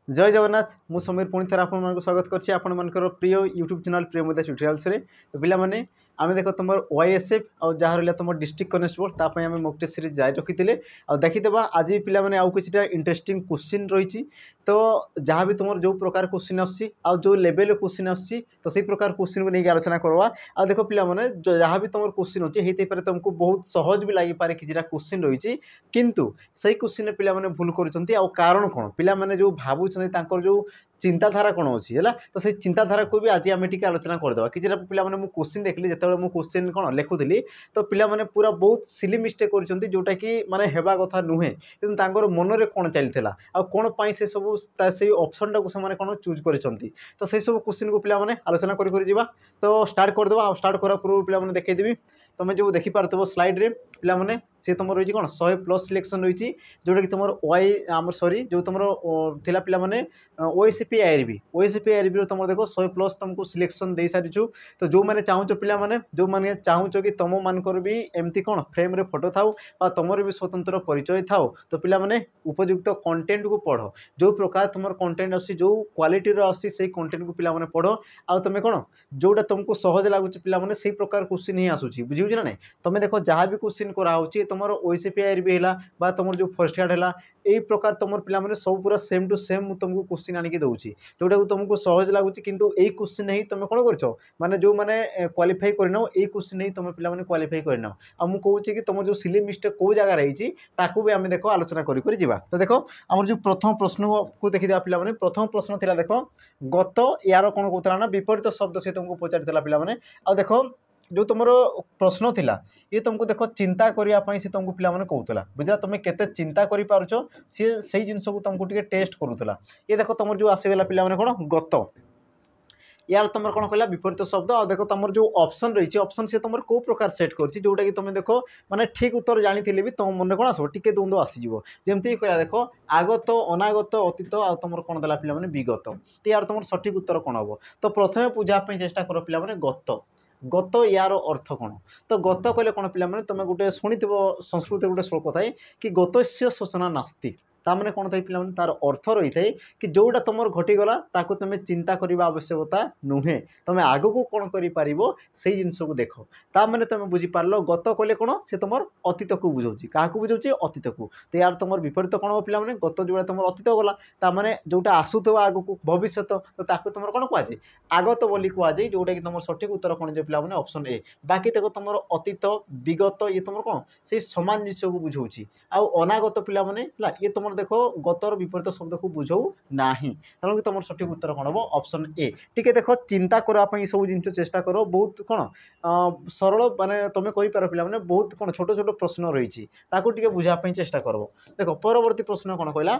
जय जगन्नाथ मु समीर पुणी थर आप स्वागत करछि आपण मानकर प्रिय यूट्यूब चैनल प्रिय मुदा ट्यूटोरियल्स रे। तो पिला माने आमे देखो तुम वाईएसएफ और जहाँ रहा तुम डिस्ट्रिक्ट कनेस्टेबल तापाई आम मॉक टेस्ट सीरीज जारी रखी और देखीदेवा आज पिला माने आउ किछटा इंटरेस्टिंग क्वेश्चन रही। तो जहाँ भी तुम जो प्रकार क्वेश्चन आसी जो लेवल क्वेश्चन आसी तो सही प्रकार क्वेश्चन को लेकिन आलोचना करवा। आ देखो पिला माने जहाँ भी तुम क्वेश्चन अच्छे होते पारे तुमको बहुत सहज भी लगी पारे कि क्वेश्चन रही किंतु सही क्वेश्चन पिला माने भूल करुँच आ कारण कौन पिला माने जो भावुं जो चिंताधारा कौन अच्छी है तो से चिंताधारा को भी आज आम टी आलोचना करदे कि पिला माने क्वेश्चन देखली जो मुझे क्वेश्चन कौन लिखुली तो पिला माने पूरा बहुत सिली मिस्टेक कर जोटा कि माने हेबा कथा नुहे कि मन में कौन चलता आ कौन से सब से ऑप्शन टाक से कौन चूज कर तो से सब क्वेश्चन को पिला माने आलोचना कर तो स्टार्ट करदे स्टार्ट करा पूर्व पिला माने देखईदेवी तुम जो देखिपार स्लाइड रे पिला माने सी तुम रही कौन 100+ सिलेक्शन रही जोटा कि तुम वाई आम सॉरी जो तुम थिला पिला माने ओएसपी आईआरबी तुम देखो 100+ तुमको सिलेक्शन दे सारी। तो जो मैंने चाहूँ पिला माने जो मैंने चाहूँ कि तुम मानकर भी एमती कौन फ्रेम रे फोटो थाउ तुमर भी स्वतंत्र परिचय थाउ तो पिला माने उपयुक्त कंटेंट को पढ़ जो प्रकार तुम कंटेंट आसी जो क्वालिटी आसी से कंटेंट को पिला माने पढ़ आ तुम कौन जोटा तुमको सहज लगुच पिला माने से प्रकार क्वेश्चन ही आसूची बुझी ना नहीं तुम देखो जहाँ भी क्वेश्चन कराऊँच तुम ओएसपी आईआरबी है तुम जो फर्स्ट यार्ड है यही प्रकार तुम पिला माने सब पूरा सेम टू सेम तुमको क्वेश्चन आनिक दूसरी जोटा तुमको सहज लगुच किंतु यही क्वेश्चन ही तुम कौन कर माने जो मैंने क्वालिफाई करना यही क्वेश्चन ही तुम पिला माने क्वालिफाई करना आ मु कहूँ कि तुम जो सिली मिस्टेक कौ जगह रही ताकू भी आम देख आलोचना कर तो देखो आम जो प्रथम प्रश्न को देखीदा पिला माने प्रथम प्रश्न थिला देखो गत यार कौन कहता ना विपरीत शब्द से तुमको पचार पिला माने आ देखो जो तुम प्रश्न थिला ये तुमको देखो चिंता करने से तुमको पिला माने कहूला बुझला तुम केते चिंता कर पारुछ सी से जिनस को तुमको टिके टेस्ट करूला। ये देखो तुम जो आसीगला पिला माने कौन गत यार तुम कौन कहला विपरीत शब्द आ देखो तुम जो ऑप्शन रही ऑप्शन से तुम कौ प्रकार सेट कर जोटा कि तुम देखो माने ठीक उत्तर जानी भी तुम मन कौन आसो टिके द्वंद आसीज जमती कहला देखो आगत अनागत अतीत आ तुम कौन देला पिला माने विगत तो यार तुम सठिक उत्तर कौन हम तो प्रथम बुझापी चेष्टा कर पिला माने गत यार अर्थ कौन तो गत कहले कौन पिला माने तुम गोटे शुणी संस्कृत गोटे श्लोक थाए कि गतस्य सूचना नास्ति ताने कौन था पिला तार अर्थ रही है कि जोटा तुम घटीगला ताको तुम चिंता करने आवश्यकता नुहे तुम आग को कौन कर से जिनस को देख ताने तुम बुझीपार गत कहले कौन से तुम अतीत को बुझाऊँ क्या बुझाऊँ अतीत को तो यार तुम विपरीत कौन हो पिला गत जोड़ा तुम अतीत गला ताने जोटा आसूथवा आग को भविष्य तो तुम कौन कहुए आगत बोली कहुए जोटा कि तुम सठिक उत्तर कौन जो पिला ऑप्शन ए बाकी देखो तुम अतीत विगत ये तुम कौन से सामान जिनस को बुझाऊँ अनागत पिला ये तुम देखो गतर विपरीत शब्द को बुझाऊ ना तेणु कि तुम सठिक उत्तर कौन हम ऑप्शन ए टिके देखो चिंता करने सब जिन चेष्टा कर बहुत कौन सरल माने तुम कहींपार पिला माने बहुत कौन छोट छोट प्रश्न रही बुझापी चेष्टा कर देखो परवर्ती प्रश्न कौन कहला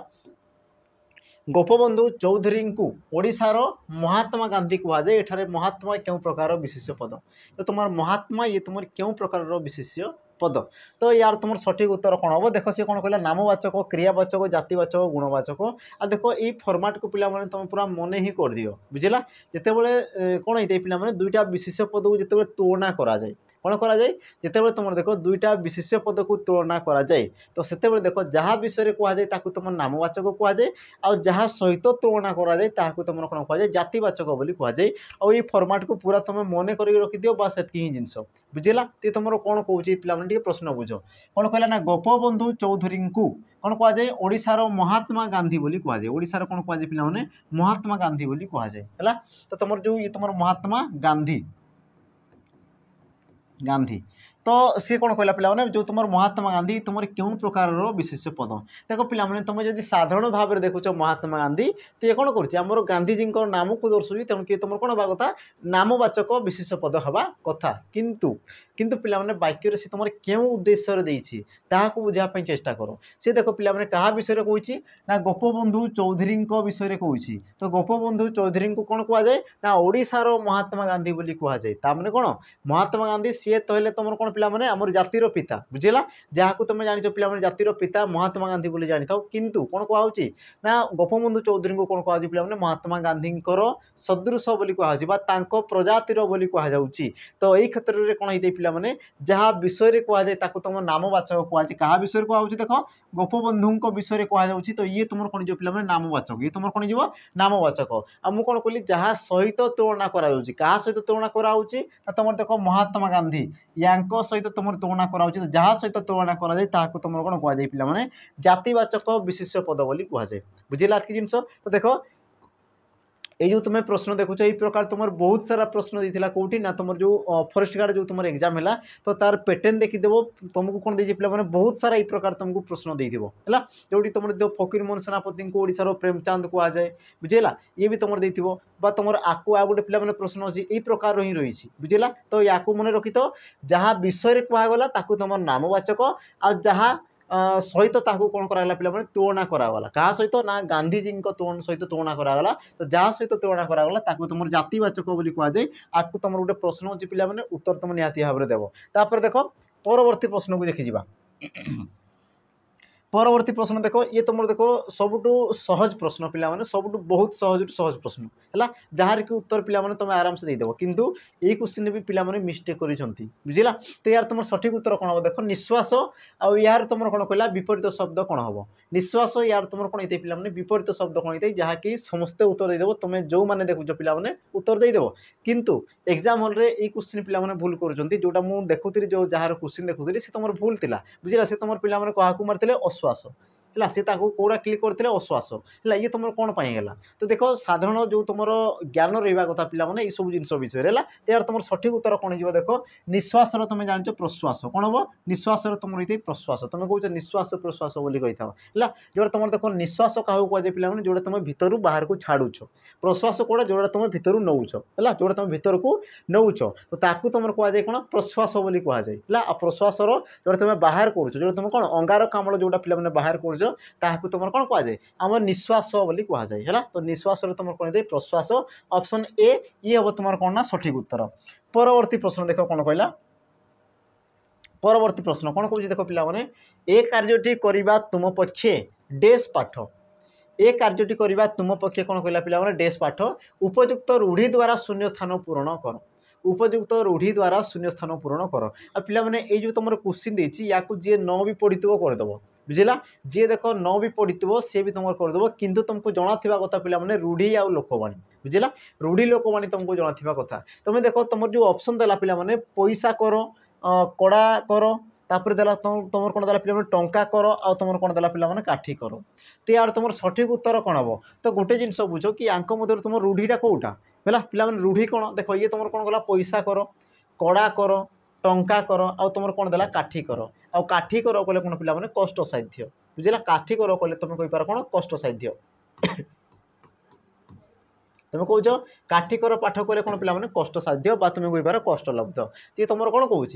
गोपबंधु चौधरी को ओडिशार महात्मा गांधी कहुए एठारे महात्मा क्यों प्रकार विशेष पद तो तुम महात्मा ये तुम क्यों प्रकार विशेष पद तो यार तुम सठिक उत्तर कौन हम देख सी कौन कहला नामवाचक क्रियावाचक जातिवाचक गुणवाचक आ देखो ये फॉर्मेट को पिला माने तुम पूरा मन ही कर दियो बुझला जिते बड़े कौन होता है पिला माने दुईटा विशेष पद को जिते तुलना करा जाए कौन करा जाए जिते तुम देखो दुईटा विशेष पद को तुलना करा जाए तो सेते देखो जहाँ विषय कहुए तुम नामवाचक कहुए आ जहाँ सहित तुलना करा जाए ताकू तुम कौन कहुए जातिवाचक बोली कहुए और ये फॉर्मेट को पूरा तुम मन कर रखिदियो बस एतकी ही जिनस बुझला तो तुम कौन कौच पिला प्रश्न बुझ कौन कहला ना गोपबंधु चौधरी को कौन कहुए ओडिशार महात्मा गांधी बोली कहुए ओडिशार कौन कहुए पिला माने महात्मा गांधी बोली कहुए तो तुम जो ये तुम महात्मा गांधी गांधी तो सी कौन कहला पिला माने जो तुम महात्मा गांधी तुम क्यों प्रकार विशेष पद देखो पिला माने तुम जब साधारण भाव में देखुच महात्मा गांधी तो ये कौन कर गांधीजी नाम को दर्शाऊँ तेणु कि तुम कौन हवा कथा नामवाचक विशेष पद हवा कथा किंतु किंतु पिला माने वाक्य से तुम क्यों उद्देश्य देछि ताहाको बुझापी चेष्टा कर सी देखो पिला माने कहा विषय कहूँ ना गोपबंधु चौधरी विषय कहूँ तो गोपबंधु चौधरी को कौन कहुए ना ओडिशार महात्मा गांधी बोली कहुए ताने कौन महात्मा गांधी सी तो तुम कौन पिलामाने आमर जातिर पिता बुझेगा जहाँ को तुम जान पिलामाने जातिर पिता महात्मा गांधी बोली जानी था किंतु कौन कहुच्छी ना गोपबंधु चौधरी को कौन कहुच्छी पिलामाने महात्मा गांधी सदृश बोली कहुच्छी प्रजातिर बोली कहुच्छी तो यही क्षेत्र में कौन होते पिलामाने जहाँ विषय कहुए ताको तुम नामवाचक कहुच्छे क्या विषय कहुच्छी देख गोपबंधु विषय कहुच्छी तो ये तुम कौन पिलामाने नामवाचक ये तुम कौन नामवाचक आ मु कौन कहली जहाँ सहित तुलना कराऊँगी क्या सहित तुलना कराऊँगी तुम देख महात्मा गांधी या सहित तुम तुलना कराऊँगी तो जहाँ सहित तुलना कराए तुम कौन कहुए पिलामाने जातिवाचक विशेष्य पद बोली कहुए बुझेगा एतकी जिनस तो देख ये जो तुम्हें प्रश्न देखुच यही प्रकार तुम बहुत सारा प्रश्न देता कौटी ना तुम जो फॉरेस्ट गार्ड जो तुम एग्जाम है तो तार पैटर्न देखीदेव तुमको कौन दे पे बहुत सारा ये प्रकार तुमको प्रश्न देव है जो तुम फकीर मोहन सेनापति को ओडिशार प्रेमचांद कहुए बुझेगा ये भी तुम देव तुम आकु आ गोटे पे प्रश्न अच्छी यही प्रकार ही रही बुझेगा तो या मन रखी तो जहाँ विषय कहगला तुम नामवाचक आ जहाँ सहित कौन कराला पे तुलना करागला क्या सहित ना गांधीजी सहित तुलना करागला तो जहाँ सहित तुलना करागला तुम जातिवाचक बोली कहुए आपको तुम गोटे प्रश्न अच्छी पे उत्तर तुम निहाती भाव में देव तापर देख परवर्ती प्रश्न को देखी परवर्ती प्रश्न देख ये तुम देख सबुठु सहज प्रश्न पे सबुठु बहुत सहज सहज प्रश्न है जार कि उत्तर पे तुम आराम से देदेव किंतु ये क्वेश्चन भी पे मिस्टेक कर बुझेगा तो यार तुम सठिक उत्तर कौन हम देख निश्वास आ यार तुम कौन कहला विपरीत शब्द कौन हम निश्वास यार तुम कौन होते पे विपरीत शब्द कौन होता है जहाँकि समस्ते उत्तर देदेव तुम्हें जो मैंने देखुच पे उत्तर देदेव किंतु एग्जाम हल रे ये क्वेश्चन पे भूल कर जोटा मुझे देखुरी जो जार क्वेश्चन देखुरी से तुम भूल था बुझेगा से तुम पे क्या मारते अश्वास है सी कौड़ा क्लिक करते अश्वास है ये तुम कौन पाईगला तो देख साधारण जो तुम ज्ञान रहा कथा पे ये सब जिन विषय है तो यार तुम सठिक उत्तर कौन हो देख निश्वास तुम जान प्रश्वास कौन हम निश्वास तुम रही प्रश्वास तुम कौच निश्वास प्रश्वास बोली कही था जो तुम देख निश्वास क्या कहुए पे जोड़ा तुम भितर बाहर को छाड़ुच प्रश्वास कौड़ा जोड़ा तुम भितर नौच है जोड़ा तुम भितर को नौच तो ताकू तुम कहुए कौन प्रश्वास बोली कहुए प्रश्वास जोड़ा तुम बाहर करुच जो तुम कौन अंगार कामल जोटा पे बाहर कर तुम कौन कहुए आम निश्वास बोली कहुए है तो निश्वास तुम कौन दे प्रश्वास ऑप्शन ए ये हम तुम कौन ना सठिक उत्तर परवर्ती प्रश्न देख कौन कहला परवर्ती प्रश्न कौन कह देख पे ए कार्यटी करवा तुम पक्षे डेस पाठ ए कार्यटी करवा तुम पक्षे कौन कहला पे डेस पाठ उपयुक्त रूढ़ी द्वारा शून्य स्थान पूरण कर उपयुक्त रूढ़ी द्वारा शून्य स्थान पूरण कर आ पे ये तुम क्वेश्चन देती या जी न भी पढ़ी करदेव बुझेगा जी देख न भी पढ़ी सी भी तुम करदेव किंतु तुमको जना कथा पे रूढ़ी आ लोकवाणी बुझेगा रूढ़ी लोकवाणी तुमको जना कथा तुम देख तुम जो ऑप्शन देला पे पैसा कर कड़ा कर तापर देला तुम कौन देला पे टंका कर आ तुम कौन देला पे काठी कर तो यार तुम सठिक उत्तर कौन हम तो गोटे जिनस बुझ कि आंक मध्य तुम रूढ़ीटा कौटा है पे रूढ़ी कौन देख ये तुम कौन गला पैसा कर कड़ा कर टंका कर आ तुम कौन देला काठी कर आ काठी कर कले कौन पे कष्ट साध्य बुझेगा काठी कर कले तुम कहीपर कौन कष्ट साध्य तुम कौच काठिकर पाठ कले कौन पे कष्ट साध्य तुम कहीपर कष्ट लब्ध ये तुम कौन कौन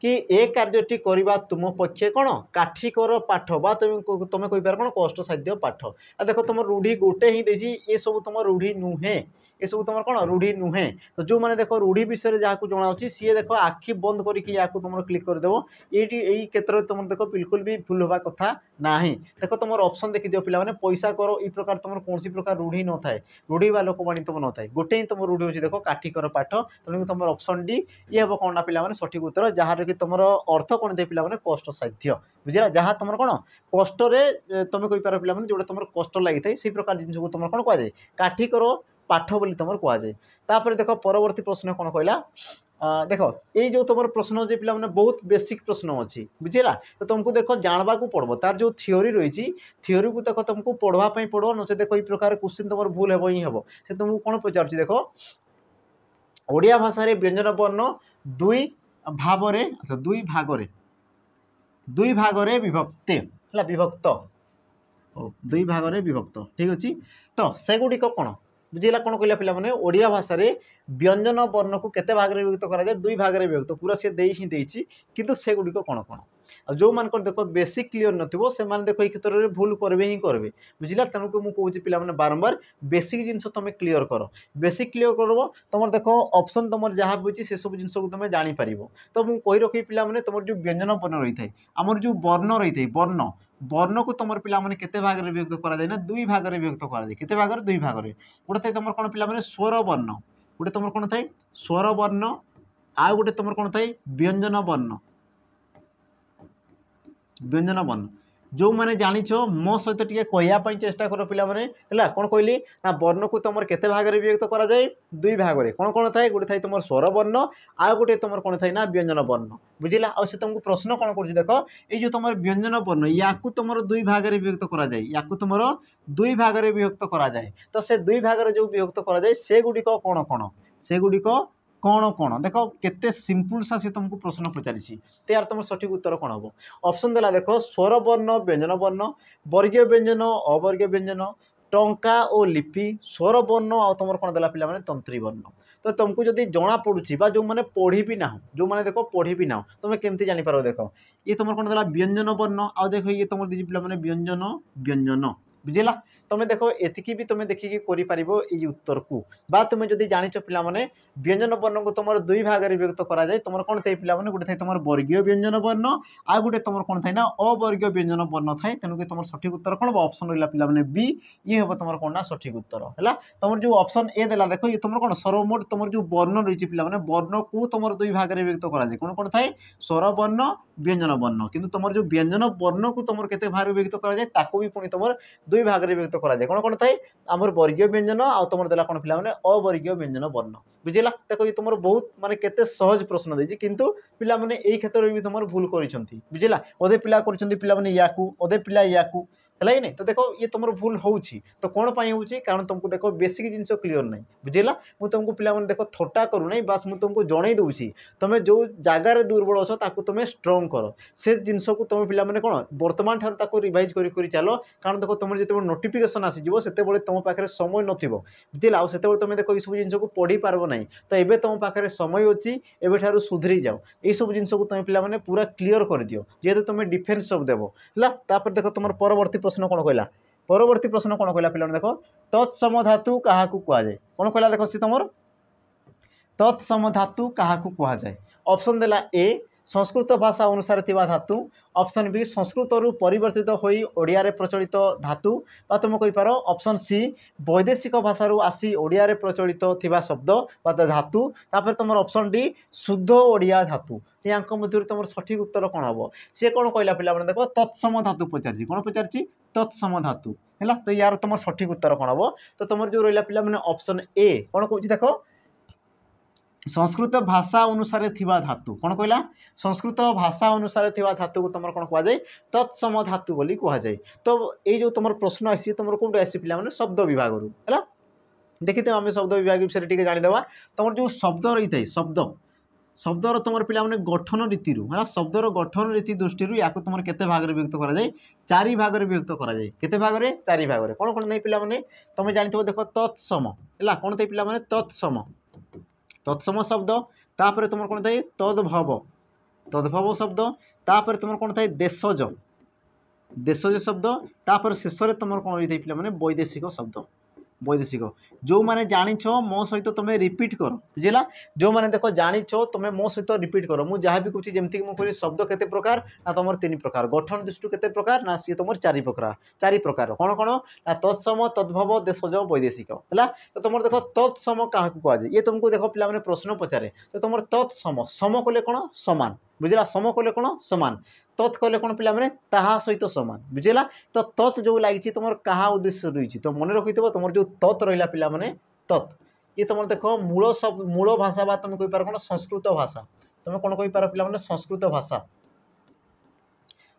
कि ए कार्यटी करवा तुम पक्षे कौन काठिकर पाठ तुम कहीपर कौन कष्ट साध्य पाठ आ देख तुम रूढ़ी गोटे ही देसी ये सब तुम रूढ़ी नुहे ये सब तुम कौन रूढ़ी नुहे तो जो मैंने देख रूढ़ी विषय जहाँ जना सी देख आखि बंद करके तुम क्लिक करदेव ये क्षेत्र में तुम देख बिल्कुल भी भूल होगा कथा ना देख तुम ऑप्शन देखी दियो पे पैसा कर ई प्रकार तुम कौन प्रकार रूढ़ी न थाए रूढ़ी वा लोकवाणी तुम न थाए गोटे ही तुम रूढ़ी अच्छी देख काठिकर पाठ तेणु तुम ऑप्शन डी ये हम कौन ना पे सठिक उत्तर जहाँ कि तुम अर्थ कौन दे पे कष्ट साध्य बुझेगा जहाँ तुम कौन कष्ट तुम कहीपर पे जोटा तुम कष्ट लगी था से प्रकार जिन को तुम कौन कहुए काठिकर पाठ बोली तुम कहुए तापर देख परवर्ती प्रश्न कौन कहला देख ये जो तुम प्रश्न जे पे बहुत बेसिक प्रश्न अच्छी बुझेगा तो तुमको देख जानवा को पड़ो तार जो थियोरी रही थियोरी को देख तुमको पढ़वाई पड़ो नचे देख ये प्रकार क्वेश्चन तुम भूल हे ही हम से तुमको कौन पचार देख ओडिया भाषा रे व्यंजन वर्ण दुई भागरे अच्छा दुई भागरे विभक्ते है विभक्त दुई भागरे विभक्त ठीक अच्छे तो सेगुड़िक कौन बुझेगा कौन कहला पे ओडिया भाषा रे व्यंजन वर्ण को केते भाग में विभक्त करा जाए दुई भाग में विभक्त पूरा सी दे ही देती किंतु सेगुड़िक कौन कौन आ जो मान देखो बेसिक क्लियर नथिबो से मान देखो ए क्षेत्र रे भूल करबे ही करबे बुझिला तेणु को मु कहूची पिला माने बारंबार बेसिक जिंस तुम क्लियर कर बेसिक क्लियर करबो तुम देखो ऑप्शन तुम जहाँ भी होची से सब जिंस को तुम जानि परिबो तो मु कहि रखी पिला माने तुम जो व्यंजन वर्ण रही थाए आमर जो वर्ण रही थाए वर्ण वर्ण को तुम पिला माने केते भाग रे विभक्त करा जाय ना दुई भाग रे विभक्त करा जाय केते भाग रे दुई भाग रे गोटे थाए तुम कोन पिला माने स्वर वर्ण गोटे तुम कोन थाए स्वर वर्ण आ गोटे तुम कोन थाए व्यंजन वर्ण व्यंजन वर्ण जो मैंने जानिछ मो सहित टिके कहवाई चेष्टा कर पिला माने है कौन कहली ना वर्ण को तुम केते भाग रे विभक्त करा जाए दुई भाग रे कौन कौन थाए गोटे थाए तुम स्वर वर्ण आ गोटे तुम कौन थाए ना व्यंजन वर्ण बुझिला आ से तुमको प्रश्न कौन कर देख ये जो तुम व्यंजन वर्ण या तुम दुई भाग रे विभक्त करा जाए या तुम दुई भाग रे विभक्त करा जाए तो से दुई भाग रे जो विभक्त करा जाए से गुड़िक कौन कौन से गुड़िक कौन कौन देख केते सिंपल सा से तुमको प्रश्न पचारि तो यार तुम सठिक उत्तर कौन हम ऑप्शन देला देख स्वर वर्ण व्यंजन वर्ण वर्गीय व्यंजन अवर्गीय व्यंजन टंका और लिपि स्वर वर्ण आ तुम कौन देला पिला माने तंत्री वर्ण तो तुमको जदि जना पड़ुची बा जो मैंने पढ़ी भी ना जो मैंने देख पढ़ी भी ना तुम केमती जानी पारो देख ये तुम कौन देला व्यंजन वर्ण आ देख ये तुम दीजिए पिला माने व्यंजन व्यंजन बुझेगा तुम देख एतिकी भी तुम देखिकी कर उत्तर को बा तुम जदि जानिच पिला माने व्यंजन वर्ण को तुम दुई भाग में विभक्त करा जाए तुम कौन थे पिला माने गोटे थे तुम वर्गीय व्यंजन वर्ण आ गोटे तुम कौन थाए ना अवर्गीय व्यंजन वर्ण थाए तेणुक तुम सठिक उत्तर कौन ऑप्शन रहा पिला माने बी ये हम तुम कौन ना सठिक उत्तर है तुम जो ऑप्शन ए देला देख ये तुम कौन सर्वमोट तुम जो वर्ण रही पिला माने वर्ण को तुम दुई भाग में विभक्त करा जाए कौन कौन थाए स्वर वर्ण व्यंजन वर्ण किंतु तुम जो व्यंजन वर्ण को तुम केते भाग में विभक्त करा जाए ताको भी पुणी तुम दुई भाग में विभक्त करा जाए कौन कौन थाए आमर वर्गीय व्यंजन आ तुम देला कौन पिला माने अवर्गीय व्यंजन वर्ण बुझेगा देखो ये तुम बहुत माने केते सहज प्रश्न देछि किंतु पिला माने एई क्षेत्र में भी तुम भूल करिसंती बुझेला ओदे पिला करछंती पिला माने याकू ओदे पिला याकू है नहीं तो देखो ये तुम भूल होउछि तो कौन पाई होउछि कारण तुमको देखो बेसिक जिंस क्लियर नहीं बुझेला मु तुमको पिला माने देखो थोटा करू नहीं बस मु तुमको जणई दउछि तुम जो जगार दुर्बल अछ ताकू तुम स्ट्रांग करो से जिंस को तुम पिला माने कोन वर्तमान ठार ताकू रिवाइज करी चलो कारण देखो तुम जते नोटिफिकेशन आसी जिवो सेते बळे तुम पाखरे समय नथिबो बुझेला आ सेते बळे तुम देखो ई सब जिंस को पढ़ी पारबो नहीं तो एबे तुम पाखरे समय अछि एबे ठारू सुधरी जाओ ई सब जिंस को तुम पिला माने पूरा क्लियर कर दियो जेतु तुम डिफेंस सब देबो हला तापर देखो तुम परवर्ती प्रश्न कौन कहला परवर्ती प्रश्न कौन कहला पिला देखो तत्सम धातु क्या कह जाए कौन कहला देखो सी तुम तत्सम धातु क्या कह जाए ऑप्शन देला ए संस्कृत भाषा अनुसार थिबा धातु ऑप्शन बी संस्कृत रु परिवर्तित होई ओडिया रे प्रचलित धातु बा तुम कहि पारो ऑप्शन सी वैदेशिक भाषा रु आसी ओडिया रे प्रचलित थिबा शब्द बा धातु तापर तुम ऑप्शन डी शुद्ध ओडिया धातु यांक मध्य तुम सठिक उत्तर कौन हम सी कौन कहला पिला माने देखो तत्सम धातु पचारछि कौन पचारछि तत्सम धातु है तो यार तुम सठिक उत्तर कौन हम तो तुम जो रहा पिला माने ऑप्शन ए कौन कहछि देखो संस्कृत भाषा अनुसार थिबा धातु कौन कहला संस्कृत भाषा अनुसार थिबा धातु को तुम कौन कह जाए तत्सम धातु बोली कह जाए तो ये जो तुम प्रश्न आसी तुम कौन आसी पिला माने शब्द विभाग रु है देखिए आम शब्द विभाग विषय टी जानीदे तुम जो शब्द रही है शब्दर तुम पिला माने गठन रीति है शब्दर गठन रीति दृष्टि या तुम केते भाग में विभक्त करा जाए चारि भाग में विभक्त करा जाए केते भाग में चारि भाग में कौन कौन नहीं पिला माने तुम जानिथबो देखो तत्सम है कौन थे पिला माने तत्सम तत्सम शब्द तापर तुम कौन थाए तद्भव तद्भव शब्द तापर तुम कौन थाए देशज देशज शब्द तापर शेष में तुम कौन रही पिला माने वैदेशिक शब्द वैदेशिक जो मैंने जानिछ मो सहित तुम रिपीट कर बुझेगा जो मैंने देखो जानिछ तुम मो सहित रिपीट कर मुझे जहाँ भी कहूँ जमीक मुझे शब्द केते प्रकार ना तुम तीन प्रकार गठन दृष्टि केते प्रकार ना सी तुम चारि प्रकार कौन कौन ना तत्सम तद्भव देशज वैदेशिक है तो तुम देखो तत्सम क्या कह जाए ये तुमको देखो पिला माने प्रश्न पचारे तो तुम तत्सम सम कले कौन समान बुझेगा सम कले कौन समान तत् कले कौन पिला माने ताहा सहित समान बुझेगा तो तत् जो लगी तुम क्या उद्देश्य रही तो मन रखी तुम जो तत् रहा पिला माने तत् ये तुम देखो मूल सब मूल भाषा बा तुम कहींपार कौन संस्कृत भाषा तुम कौन कहींपार पिला माने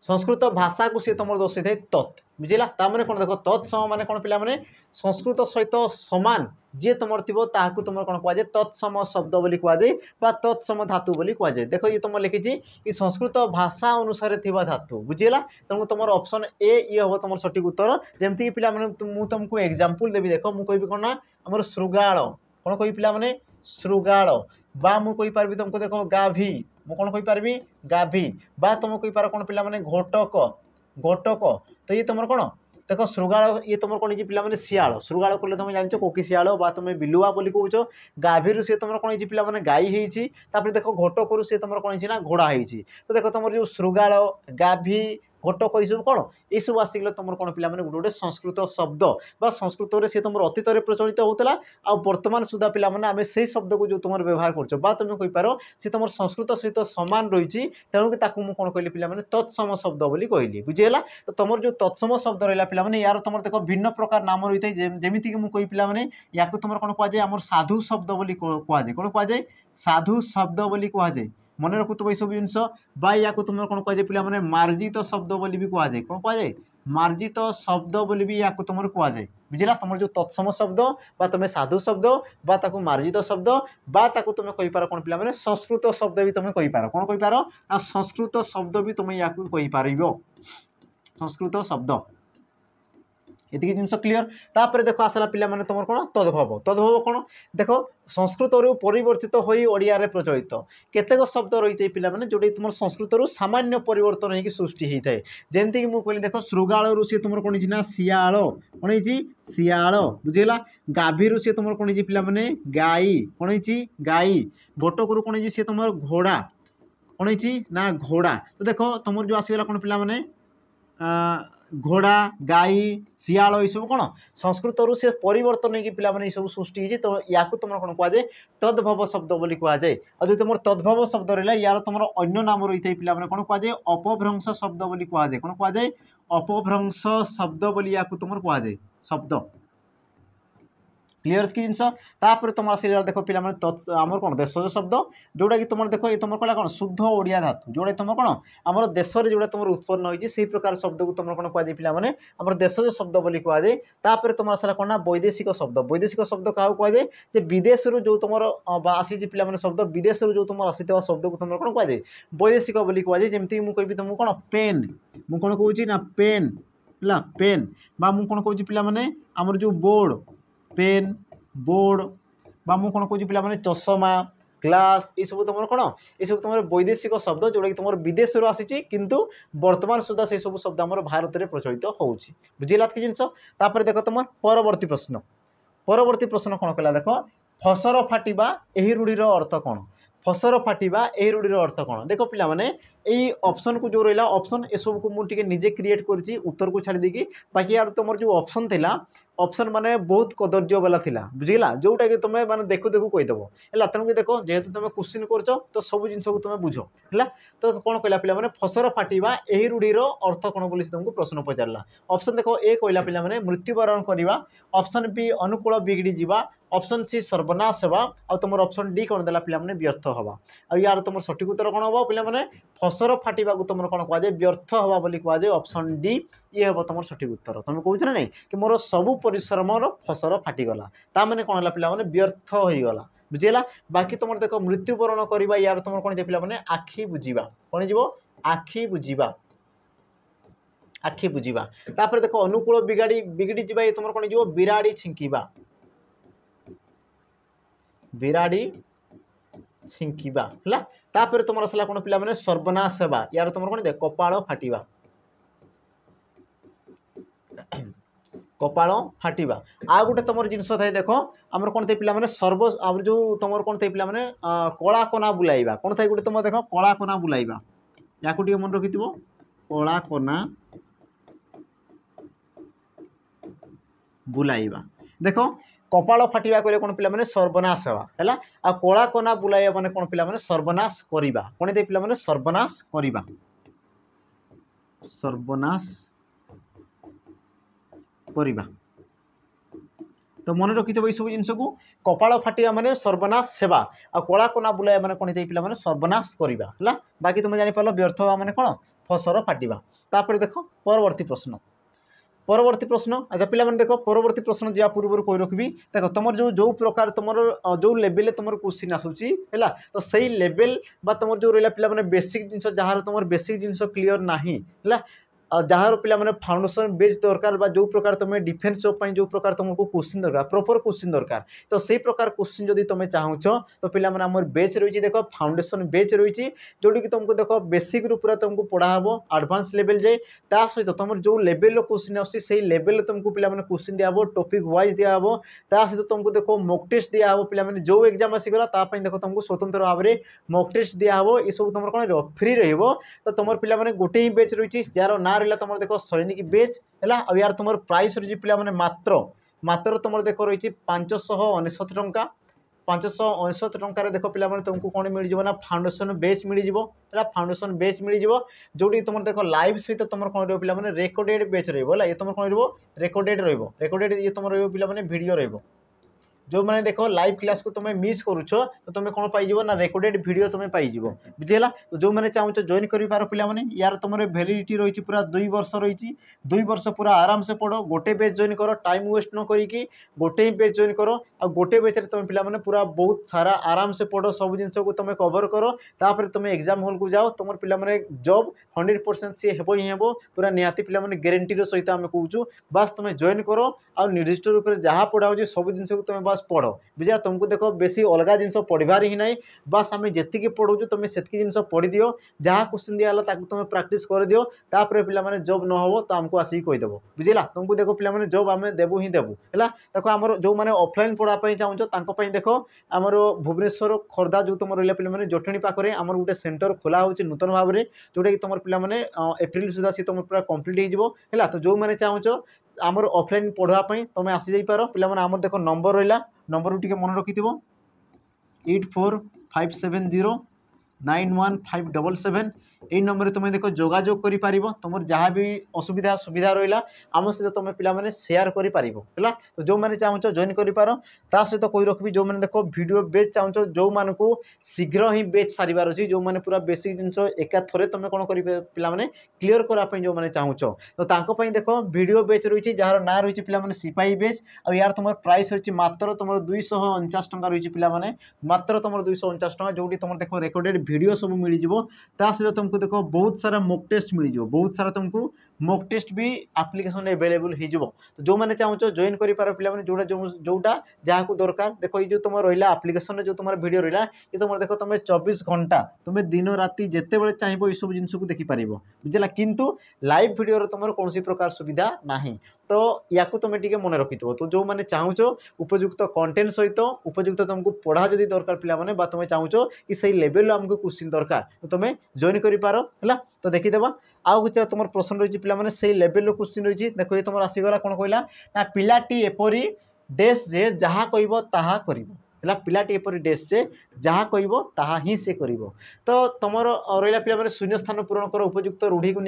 संस्कृत भाषा को सी तुम दर्शाई थाए तत् बुझेगा ताने कौन देख तत्सम माने कौन पिला माने संस्कृत सहित समान जी तुम थो ताकू तुम कौन कहुए तत्सम शब्द बोली कहुए तत्सम धातु बोली कहुए देखो ये तुम लिखी संस्कृत भाषा अनुसार थिबा धातु बुझेगा तेणु तुम ऑप्शन ए ये हम तुम सठिक उत्तर जमती पिला माने मु तुमको एग्जांपल देवी देखो मु कहि कौन ना आमर श्रृगाल कौन कहि पिला माने श्रृगाल बा मु कहि पारबी तुमको देखो गाभी मु कौन कहीपरि गाभी बा तुम कहीपर कौन पे घोटक घोटक तो ये तुम कौन देख श्रृगाल ये तुम कौन पे शियाल श्रृगाल कले तुम जान कोकी शियाल बा तुम बिलुआ बोली कौच गाभी सी तुम कौन पे गाई होती देख घोटक सी तुम कौन ना घोड़ा होती तो देख तुम जो श्रृगाल गाभी घोटक ये सब कौन ये सब आसिक तुम कौन पे गोटे गोटे संस्कृत शब्द बा संस्कृत में सी तुम अतीत में प्रचलित होता आ बर्तमान सुधा पे आम से शब्द को जो तुम व्यवहार कर तुम कहीपर सी तुम संस्कृत सहित सामान रही तेणुक मुझे कौन कहली पे तत्सम शब्द बोली कहली बुझीगला तो तुम जो तत्सम शब्द रहा पे यार तुम देख भिन्न प्रकार नाम रही है जमीक मुझे पे या तुम कौन कहुए आम साधु शब्द बोली कहुए कौन कहुए साधु शब्द बोली कहुए मन रखुव ये सब जिनस या तुम कौन कहुए पे मार्जित शब्द बोली भी कहुए कौन कहुए मार्जित शब्द बोली भी या तुम कहुए बुझला तुम जो तत्सम शब्द बा तुम साधु शब्द बा ताकू मार्जित शब्द बा ताकू तुम कहीपर कौन पे संस्कृत शब्द भी तुम कहीपर कौन कहीपर संस्कृत शब्द भी तुम या कहीपर संस्कृत शब्द ये जिनस क्लीयर तापर देख आसला पे तुम कौन तद्भव तद्भव कौन देख संस्कृत परिवर्तित हो ओडिया प्रचलित केतेक शब्द रही है पे जोटे तुम संस्कृत सामान्य परिवर्तन हो सृष्टि होता है जमीक मुझे कहली देख श्रृगाल सी तुम कौन ना शियाल कौन हो शियाल बुझेगा गाभी सी तुम कौन पे गाई कौन गाई घोटक कौन सी तुम घोड़ा कौन ना घोड़ा तो देख तुम जो आसगला कौन पे घोड़ा गाई शियाल ये सब कौन संस्कृत से परिवर्तन होगी पे सब सृष्टि होती तो या तुम कौन कहुए तद्भव शब्द बोली कहुए और जो तुम तद्भव शब्द रहा यार तुम अन्य नाम रही है पे कौन कहुए अपभ्रंश शब्द बोली कहुए कौन कहुए अपभ्रंश शब्द बोली या तुम कहुए शब्द क्लीयर की जिनस तापर तुम आस देख पे आमर कौन देशज शब्द जोटा कि तुम देख ये तुम कहला कौन शुद्ध ओडिया धातु जोड़ा तुम कौन आम देश में जोड़ा तुम उत्पन्न होती से प्रकार शब्द को तुम कौन कहुए पे आम देशज शब्द बोली कहुए तापर तुम आसला कौन ना वैदेशिक शब्द क्या कहुए विदेश जो तुम आसी पे शब्द विदेश जो तुम आसी शब्द को तुम कौन कहुए वैदेशिक बोली कहुए जमीक मुझे कहि तुमको कौन पेन मुझे कौन कहूँ ना पेन है पेन बा मुझे कौन कहूँ पे आमर जो बोर्ड पेन बोर्ड बा मुझे कौन कहूँ पे चषमा ग्लास ये सब तुम कौन ये सब तुम वैदेशिक शब्द जोड़ा कि तुम विदेश आसी किंतु वर्तमान सुधा से सब शब्द आम भारत में प्रचलित हो बुझेगा कि जिनस तापर देख तुम परवर्ती प्रश्न कौन कहला देख फसर फाटिबा यही रूढ़ीर अर्थ कौन फसर फाटिबा यही रूढ़ीर अर्थ कौन देख पे यही ऑप्शन को जो रहा ऑप्शन ये सब को मुझे निजे क्रिएट कर उत्तर को छाड़ी देकी बाकी यार तुम जो ऑप्शन थिला ऑप्शन माने बहुत कदर्य वाला थिला बुझीगला जोटा कि तुम माने देखु देखु कहीदेव है तेणुक देख जेहेतु तुम क्वेश्चन कर तो सब जिन को तुम बुझ है तो कौन कहला पे फसर फाटिबा यही रूढ़ीर अर्थ कौन बोली तुमको प्रश्न पचारा ऑप्शन देख ए कहला पे मृत्युवरण करवा ऑप्शन बी अनुकूल बिगड़ी जावा ऑप्शन सी सर्वनाश होगा आ तुम ऑप्शन डी कौन देला पे व्यर्थ हवा आ यार तुम सठिक उत्तर कौन हम पे फसर फाटिबा को तुम कौन कहुए व्यर्थ हवा बोली कहुए ऑप्शन डी ये हम तुम सठिक उत्तर तुम कौच ना नहीं कि मोर सबू परिश्रम फसर फाटिगला ता मैंने कौन है पे व्यर्थ हो गला बुझेगा बाकी तुम देख मृत्युवरण करवा यार तुम कौन पे आखि बुझा कौन जीव आखि बुझा आखि बुझा तापर देख अनुकूल बिगाड़ी बिगड़ी जावा ये तुम कौन जीव बिराड़ी छिंकिबा बिराड़ी छिंकिबा है तापर तुम आसला कौन पे सर्वनाश होगा यार तुम कौन देख कपाल फाटिबा कपाल फाटिबा आ गोटे तुम जिनस थाए देख आमर कौन थे पे सर्व आम जो तुम कौन थे पे कला कना बुलाइबा कौन थे गोटे तुम देख कला कना बुलाइबा या मन रखि कला कना बुलाइबा देख कपाल फाटिबा कहले कौन पे सर्वनाश होगा है आ कला कना बुलाइबा माने कौन पे सर्वनाश करवा कौन थे पे सर्वनाश करवा सर्वनाश करवा तो मन रखि ये सब जिन को कपाल फाटिया माने सर्वनाश होगा आ कला कना बुलाइबा माने कौन थे पे सर्वनाश करवा है बाकी तुम जापर व्यर्थ हवा माने कौन फसर फाटिबा तापर देख परवर्ती प्रश्न अच्छा पे देख परवर्ती प्रश्न जा पूर्व कही रखी देख तुम जो प्रकार तुम जो लेवल तुम क्वेश्चन आसूसी है तो सही लेवल बा तुम जो रहा पे बेसिक जिन जहाँ तुम बेसिक जिन क्लीयर ना है जार पे फाउंडेशन बेस दरकार जो प्रकार तुम डिफेन्स जॉब जो प्रकार तुमको क्वेश्चन दरकार प्रॉपर क्वेश्चन दरकार तो से प्रकार क्वेश्चन जदि तुम चाहूँ तो पे बेच रही देख फाउंडेशन बेच रही जोटी कि तुमको देख बेसिक रू पूरा तुमको पढ़ा हम एडवांस लेवल जाए ता सहित तुम जो लेवल क्वेश्चन आसे लेवल तुमको पे क्वेश्चन दिया टॉपिक वाइज दिया ता सहित तुमको देख मॉक टेस्ट दिया पे जो एग्जाम आसीगला देख तुमको स्वतंत्र भाव में मॉक टेस्ट दिया ये सब तुम कौन फ्री रही तो तुम पे गोटे ही बेच रही जार ना रहा तुम देख सैनिक बेच है और यार तुम प्राइस रही पे मात्र मात्र तुम देख रही 599 टंका 599 टंकार देख पे तुमको कौन मिल ना फाउंडेशन बेच मिल है फाउंडेशन बेच मिल जोटी तुम देख लाइव सहित तुम कौन रही पे रेकर्डेड बेच रहा ये तुम कौन रेकर्डेड रेकर्डेड ये तुम रही वीडियो रही जो मैंने देख लाइव क्लास को तुम मिस करुच तो तुम कौन पाइज ना रेकर्डेड वीडियो तुम पाइज बुझेगा तो जो मैंने चाहूँ जॉइन कर पे यार तुम वैलिडिटी रही पूरा 2 वर्ष रही 2 वर्ष पूरा आराम से पढ़ो गोटे बेच जॉइन कर टाइम वेस्ट न करी गोटे ही बेच जॉइन कर आ गोटे बेच तुम पे पूरा बहुत सारा आराम से पढ़ो सब जिन को तुम कवर कर तापर तुम एग्जाम हॉल को जाओ तुम पे जॉब 100% सी हे ही हे पूरा निहाती पे ग्यारंटी सहित आम कहूँ बास तुम जॉइन कर आ निर्दिष्ट रूप से जहाँ पढ़ा सब जिन को तुम बास पढ़ बुझा तुमको देख बेसी अलग जिन पढ़ार ही ना बास आम जी पढ़ू तुम से जिन पढ़ी दियो जहाँ क्वेश्चन दिया तुम प्राक्ट कर दियो तापर पे जॉब न हो तो आमको आसिक कहीदेव बुझेगा तुमको देख पे जॉब आम देवु ही देवु है देखो आम जो मैंने ऑफलाइन पढ़ाई चाहूँ देख आमर भुवनेश्वर खोर्धा जो तुम रहा पे जटणी पाखे आमर गोटे सेंटर खोला हो नूतन भाव में जोटा कि तुम पे एप्रिल सुधा सी तुम पूरा कम्प्लीट हो तो जो मैंने चाहूँ आमर ऑफलाइन पढ़ापी तुम आसी जाइपार पे आमर देख नंबर रहा नंबर टी मन रखि 8457091577 यही नंबर तुम देख जोगाजोग कर तुम जहाँ भी असुविधा सुविधा रहा आम सहित तुम पे सेयार कर तो जो मैंने चाहूँ जॉइन कर सहित कोई रखी जो मैंने देख वीडियो बेच चाहूँ जो मानक शीघ्र ही बेच सारिबार अच्छी जो मैंने पूरा बेसिक जिन एका थरे तुम कौन कर पे क्लीयर करने जो मैंने चाहूँ तो देख वीडियो बेच रही जार ना रही पे सिपाही बेच और यार तुम प्राइस रही मात्र तुम 249 टंका रही पे मात्र तुम 249 टंका जोटी तुम देख रेकर्डेड वीडियो सब मिल सहित तुमको देख बहुत सारा मॉक टेस्ट मिल बहुत सारा तुमको मॉक टेस्ट भी एप्लिकेशन अवेलेबल हो तो जो मैंने चाहूँ जॉइन कर पे जोटा जोटा जहाँ को दरकार देख ये जो तुम रहा एप्लिकेशन जो तुम वीडियो रहा ये तुम देख तुम 24 घंटा तुम दिन राति जिते बड़े चाहिए ये सब जिन को देखिपार बुझेगा किंतु लाइव वीडियो तुम कौन प्रकार सुविधा ना तो या तुम टे मन रखि तो जो मैंने चाहूँ उपयुक्त कंटेंट सहित उपयुक्त तुमको पढ़ा जदि दरकार पे तुम चाहूँ कि सही लेवल आमको क्वेश्चन दरकार तो तुम जॉइन कर तो देखीदेव आउ कुछ तुम प्रश्न रही पे से लेवल क्वेश्चन रही देख ये तुम आसीगला कौन कहला ना पिलाटी एपरी डेस जे जहाँ कह ताहा करिवो है पिलाटी एपरी डेस जे जहाँ कह ताहा ही से कर तो तुम रहा पे शून्य स्थान पूरण कर उपयुक्त रूढ़ी को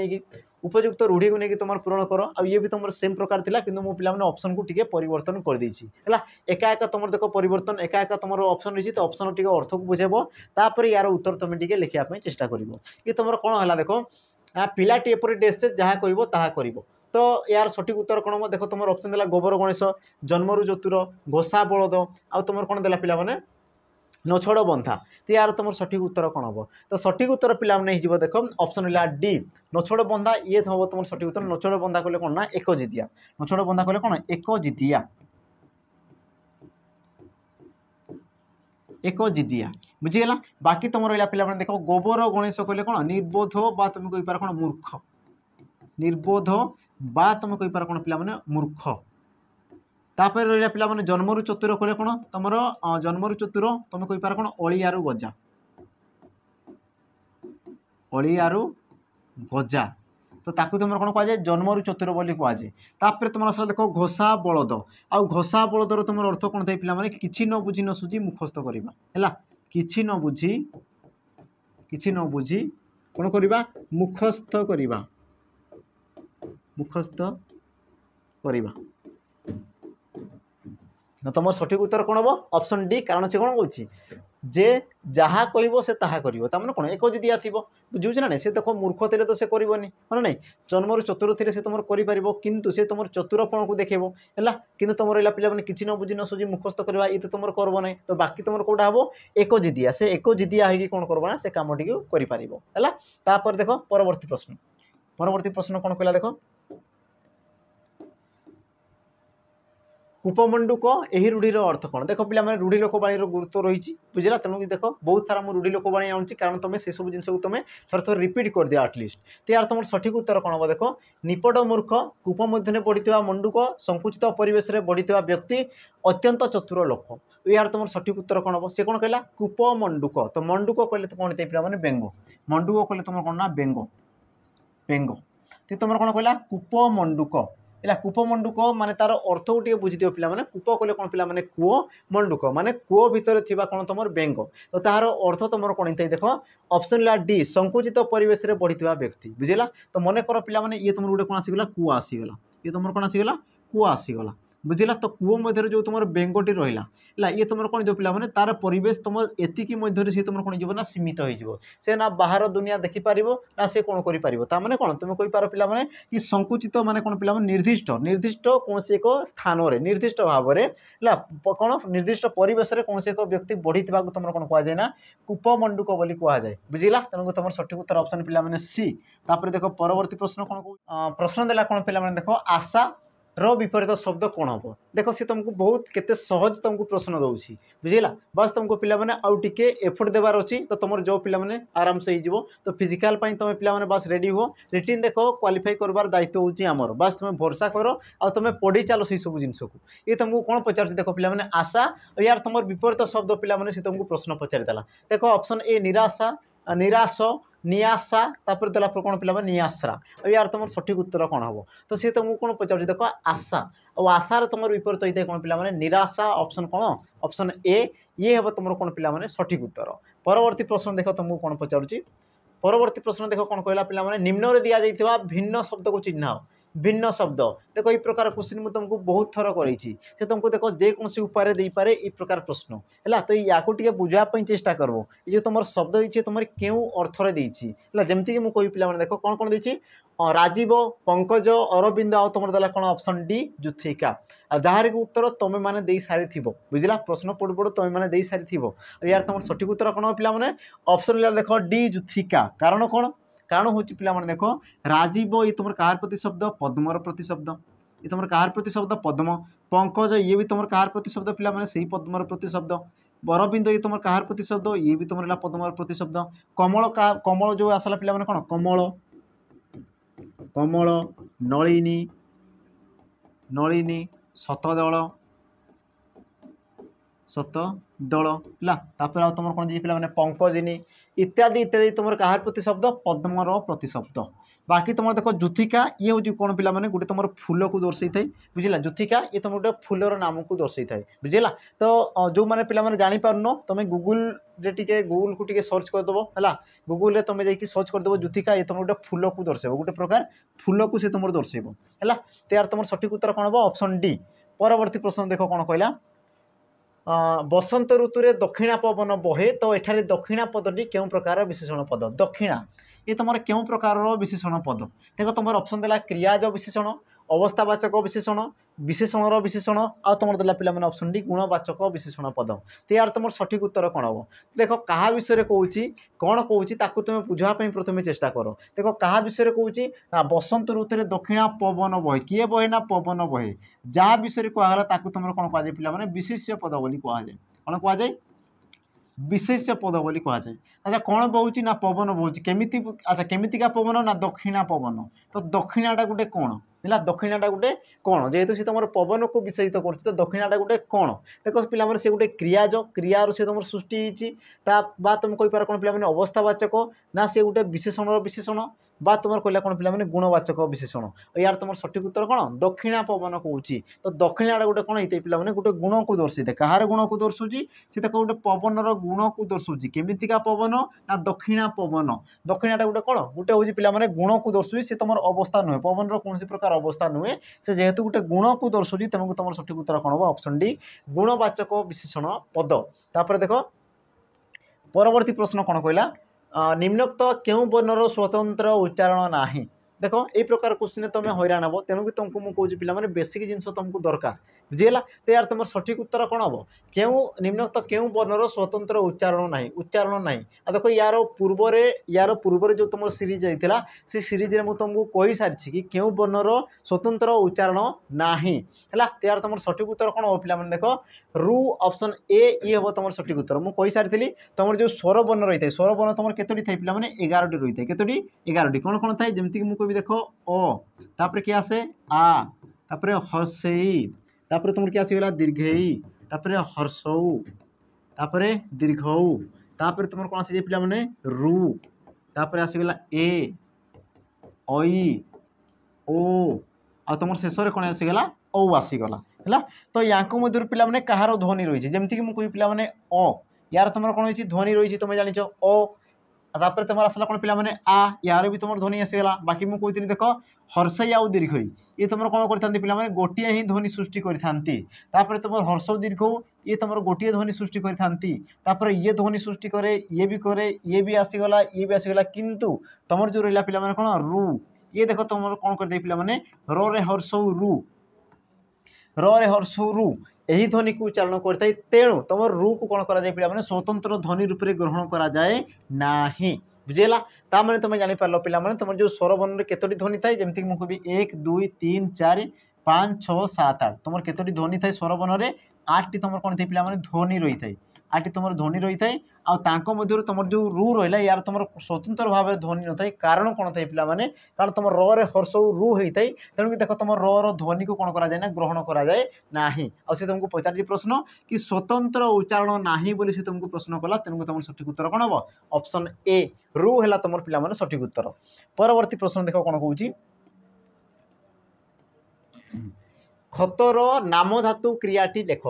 लेकिन तुम पूरण कर आ ये भी तुम सेम प्रकार था कि पे ऑप्शन को टी परिवर्तन कर देछि है एका एका तुम देख परिवर्तन एका एका तुम ऑप्शन रही तो ऑप्शन टी अर्थ को बुझेब तापर यार उत्तर तुम टे लिखापी चेष्टा कर ये तुम कौन है देख पिलाटी एपरी डेस जे जहाँ कह ताहा कर तो यार सठिक उत्तर कौन देख तुम ऑप्शन देला गोबर गणेश जन्मरु चतुर घोषा बलद आ तुम कौन देला पिला माने नछड़ बंधा तो यार तुम सठिक उत्तर कौन हम तो सठिक उत्तर पे देख ऑप्शन रहा डी नछड़ बंधा ये हम तुम सठिक उत्तर नछड़ बंधा कहले कौन ना एक जितिया नछड़ बंधा कहले कौन एक जितिया बुझीगला बाकी तुम रहा पे देख गोबर गणेश कहले कौन निर्बोध बा तुम कहीपर कौन मूर्ख निर्बोध बा तुम कहीपर कौन पे मूर्ख तापर रहा पे जन्मरु चतुर कहे कौन तुम जन्मरु चतुर तुम कहीपर कौन अलियारू गजा अलियारू गजा तो ताकू तुम कौन कहुए जन्मरु चतुर बोली कहुए तापर तुम आस देख घोषा बलद आ घोषा बलदर तुम अर्थ कौन थे पे किसी न बुझी न सुझी मुखस्त करवा किसी न बुझी कौन करवा मुखस्त करवा करवा तो तुम सठिक उत्तर कौन हम ऑप्शन डी कारण से कौन कौन जे जहाँ कह से ताहा करिवो तामने कौन एक जिदिया थी बुझे ना से देख मूर्ख थे तो से करनी हाँ ना जन्मर चतुर थे से तुम कर किंतु से तुम चतुरपण को देखेब है कि तुम रहा पे किसी न बुझी न सुझी मुखस्त करवा ये तो तुम करब ना तो बाकी तुम कौटा हम एक जिदिया से एक जिदिया हो कौन करब ना से कम टी है देख परवर्ती प्रश्न परवर्ती प्रश्न कौन कहला देख कूपमंडूक यही रूढ़ीर अर्थ कौन देख पे रूढ़ी लोकवाणी गुरुत्व रही बुझला तेणु देख बहुत सारा रूढ़ी लोकवाणी आनी कारण तुम से सब जिन तुम थर थर रिपीट कर दिया आटलिस्ट तो यार तुम सठिक उत्तर कौन हम देख निपट मूर्ख कूप मध्य बढ़ी मंडूक संकुचित परिवेश में बढ़ी व्यक्ति अत्यंत चतुर लोक यार तुम सठिक उत्तर कौन हम से कौन कहला कूप मंडूक तो मंडूक कहले तो कौन पे बेंग मंडूक कहले तुम कौन ना बेंग बेंग तो तुम कौन कहला कूप मंडूक है कूप मंडूक माने तार अर्थ को बुझी दियो पिला माने कूप कहले कौन पिला माने कूओ मंडूक माने कूओ भितर थिबा कौन तुम बेंग तो तार अर्थ तुम कौन होता है देख ऑप्शन ला डी संकुचित परिवेश में बढ़ी व्यक्ति बुझेगा तो मन कर पिला माने ये तुम गोटे कौन आसीगला कूओ आसीगला ये तुम कौन आसीगला कूओ आसीगला बुझेगा तो कूओ मध्य जो तुम बेंगटी रहा है ये तुम कौन जो पिला माने तार परिवेश तुम एतिकी मध्य सी तुम कौन ना सीमित हो से ना बाहर दुनिया देखिपार ना से कौन कर कौन तुम कहींपार पिला माने कि संकुचित माने कौन पिला निर्दिष्ट निर्दिष्ट कौन से एक स्थान में निर्दिष्ट भाव में कौन निर्दिष्ट परिवेश में कौन से एक व्यक्ति बढ़ी तुम कौन कहुए ना कूपमंडूक बोली कहुए बुझला तेणु तुम सठिक उत्तर ऑप्शन पिला माने सी तापर देख परवर्ती प्रश्न कौन प्रश्न देला कौन पिला माने देख आशा रो विपरीत शब्द कौन हम देख सी तुमको बहुत केते सहज तुमको प्रश्न दूसरी बुझेगा बस तुमको पिला माने आउ टिके एफर्ट देवार अच्छी तो तुम जो पिला माने आराम से हो तो फिजिकाल तुम पिला माने बस रेडी हो रिटिन देख क्वालिफाई करवार दायित्व होची आमर बस तुम भरोसा कर आ तुम पढ़ी चलो से सब जिन को ये तुमको कौन पचार देख पिला माने आशा यार तुम विपरीत शब्द पिला माने से तुमको प्रश्न पचारिदेला देख ऑप्शन ए निराशा निराश निआशा तापर देला कौन पिला निआश्रा और यार तुम सठिक उत्तर कौन हम तो सी तुमको कौन पचार देख आशा और आशार तुम विपरीत होता है कौन पिला निराशा ऑप्शन कौन ऑप्शन ए ये हम तुम कौन पिला सठिक उत्तर परवर्ती प्रश्न देख तुमको कौन पचारुची परवर्ती प्रश्न देख कौन कहला पिला निम्न दि जाइथिबा भिन्न शब्द को चिन्ह भिन्न शब्द देख ये प्रकार क्वेश्चन मुझे तुमको बहुत थर करी से तुमको देख जेकोसी उपाय दे पारे ये प्रकार प्रश्न है तो या बुझापी चेष्टा करव ये जो तुम शब्द देती तुम क्यों अर्थर देती जमीक मुझे कही पे देख कौन कौन देती राजीव पंकज अरविंद आ तुम देला कौन ऑप्शन डी जुथिका जार की उत्तर तुम मैंने दे सारी थी बुझला प्रश्न पढ़ु पढ़ु तुम मैंने दे सारी थी यार तुम सठिक उत्तर कौन पे ऑप्शन देख डी जुथिका कारण कौन कारण हूँ पिला देख राजीव ये तुम कहार प्रति शब्द पद्मर प्रति शब्द ये तुम कहार प्रति शब्द पद्म पंकज ये भी तुम कहार प्रति शब्द पिला से पद्मर प्रति शब्द अरविंद ये तुम कहार प्रति शब्द ये भी तुम पद्मर प्रति शब्द कमल कमल जो आसला पिला कौन कमल कमल नलिनी नलिनी शतदल शतदल है तुम कौन जी पे पंकजिनी इत्यादि इत्यादि तुम कहार प्रति शब्द पद्मर प्रति शब्द बाकी तुम देख जुथिका ये हूँ कौन पिला गोटे तुम फूल को दर्शई थाए बुझला जुथिका ये तुम गोटे फूलर नाम को दर्शई थाए बुझला तो जो मैंने पिला जापारन तुम गूगल टे गूगल को टे सर्च करदेव है गूगल तुम जाकि सर्च करदेव जुथिका ये तुम गोटे फूल को दर्शेब गोटे प्रकार फूल को सी तुम दर्शेब है तो यार तुम सठिक उत्तर कौन हम ऑप्शन डी परवर्ती प्रश्न देख कौन कहला बसंत ऋतु रे दक्षिणा पवन बहे तो एठारे दक्षिणा पदटी क्यों प्रकार विशेषण पद दक्षिणा ये तुम क्यों प्रकार विशेषण पद देख तुम ऑप्शन देला क्रियाज विशेषण अवस्थावाचक विशेषण विशेषणर विशेषण आ तुम देला पिला ऑप्शन डी गुणवाचक विशेषण पद तो यार तुम सठिक उत्तर कौन हम देख क्या विषय कहूँ कौन कहूँ तुम बुझापी प्रथम चेष्टा कर देख क्या विषय कहूँ बसंत ऋतु में दक्षिणा पवन बहे किए बहे ना पवन बहे जहाँ विषय कहला तुम कौन कहुए पे विशेष्य पद बोली कहुए कौन कहुए विशेष्य पद बोली कहुए अच्छा कौन बहुची ना पवन बहुची केमी अच्छा केमितिका पवन ना दक्षिणा पवन तो दक्षिणाटा गोटे कौन है दक्षिणाटा गोटे कौन जेहेतु सी तुम पवन को विशेषित कर तो दक्षिणाटा गोटे कौन देख पे सी गोटे क्रियाज क्रियार सी तुम सृष्टि होती तुम कहींपार कौन पे अवस्थावाचक ना सी गोटे विशेषण विशेषण बा तुम कहला कौन पे गुणवाचक विशेषण यार तुम सठिक उत्तर कौन दक्षिणा पवन कहूँ तो दक्षिणाटा गोटे कौन होते पे गोटे गुण को दर्शाई कहार गुण को दर्शाऊँगी सी तक गोटे पवनर गुण को दर्शाऊँगी केमितिका पवन ना दक्षिणा पवन दक्षिणाटा गोटे कौन गोटे हूँ पे गुण को दर्शाऊँ सी तुम अवस्था नुहे पवन कौन प्रकार अवस्था नुहे से जेहेतु गोटे गुण को दर्शाऊँगी तेणु तुम सठिक उत्तर कौन हम ऑप्शन डी गुणवाचक विशेषण पद तापर देख परवर्ती प्रश्न कौन कहला निम्नोक्त क्यों वर्णर स्वतंत्र उच्चारण नाही देखो ये प्रकार क्वेश्चन तुम हैरान हम तेणुक तुमको मुझे कौन पे बेसिक जिन तुमको दरकार बुझीगला। तो यार तुम सठिक उत्तर कौन हम क्यों निम्नोक्त क्यों वर्णर स्वतंत्र उच्चारण ना देखो यार पूर्व जो तुम सीरीज जाता से सीरीज में मुझे तुमको कही सारी कि क्यों वर्णर स्वतंत्र उच्चारण ना है। तो यार तुम सठिक उत्तर कौन हम पे देख रु ऑप्शन ए ये हम तुम सठिक उत्तर मुझे कही सारी तुम जो स्वर वर्ण रही है स्वर वर्ण तुम केतोटी थाई पे 11टी रही है केतोटी 11टी कौन कौन थाए जमीक मुझे कह देखो अ तापर किए आसे आ तापर हर्षेई तापर तुम किए आसीगला दीर्घेई तापर हर्षौ तापर दीर्घौ तापर तुम कौन आसी पे रु तापर आसीगला ए ऐ ओ आ तुम शेष में कौन आसीगला औ आसीगला है। तो या मध्य पे कहार ध्वनि रही है जमीक मुझे कह पे अ यार तुम कौन हो ध्वनि रही तुम जान अपर तुम आसला कौन पे आ यार भी तुम ध्वनि आसीगला बाकी मुझे कहती देख हर्षई आउ दीर्घई ये तुम कौन करते पे गोटे ही ध्वनि सृष्टि करते तुम हर्ष दीर्घ ये तुम गोटे ध्वनि सृष्टि करते ये ध्वनि सृष्टि करे ये भी आसीगला किंतु तुम जो रहा पे कौन रु ये देख तुम कौन कर पे रे हर्षौ रु यही ध्वनि को उच्चारण करता है तेणु तुम रु को कौन कर पे स्वतंत्र ध्वनि रूप में ग्रहण करा जाए ना बुझेगा। ताने तुम जापर पे तुम जो स्वर वर्ण में केतोटी ध्वनि थाए जमीक मुझे 1 2 3 4 5 6 7 8 तुम केतोटी ध्वनि थाए स्वर वर्ण में 8टी तुम कौन थे पे ध्वनि रही है 8टी तुम ध्वनि रही है आदि तुम जो रु रहा यार तुम स्वतंत्र भाव में ध्वनि न था कारण कौन थे पे कारण तुम रे हर्ष रु होता है तेणुक देख तुम ध्वनि को कौन करा जाए ना ग्रहण करा जाए ना सी तुमको पचार प्रश्न कि स्वतंत्र उच्चारण ना बोली से तुमको प्रश्न कला तेणुक तुम सठिक उत्तर कौन हम ऑप्शन ए रु है तुम पे सठिक उत्तर। परवर्ती प्रश्न देख कौन कौन खतर नाम धातु क्रियाटी देख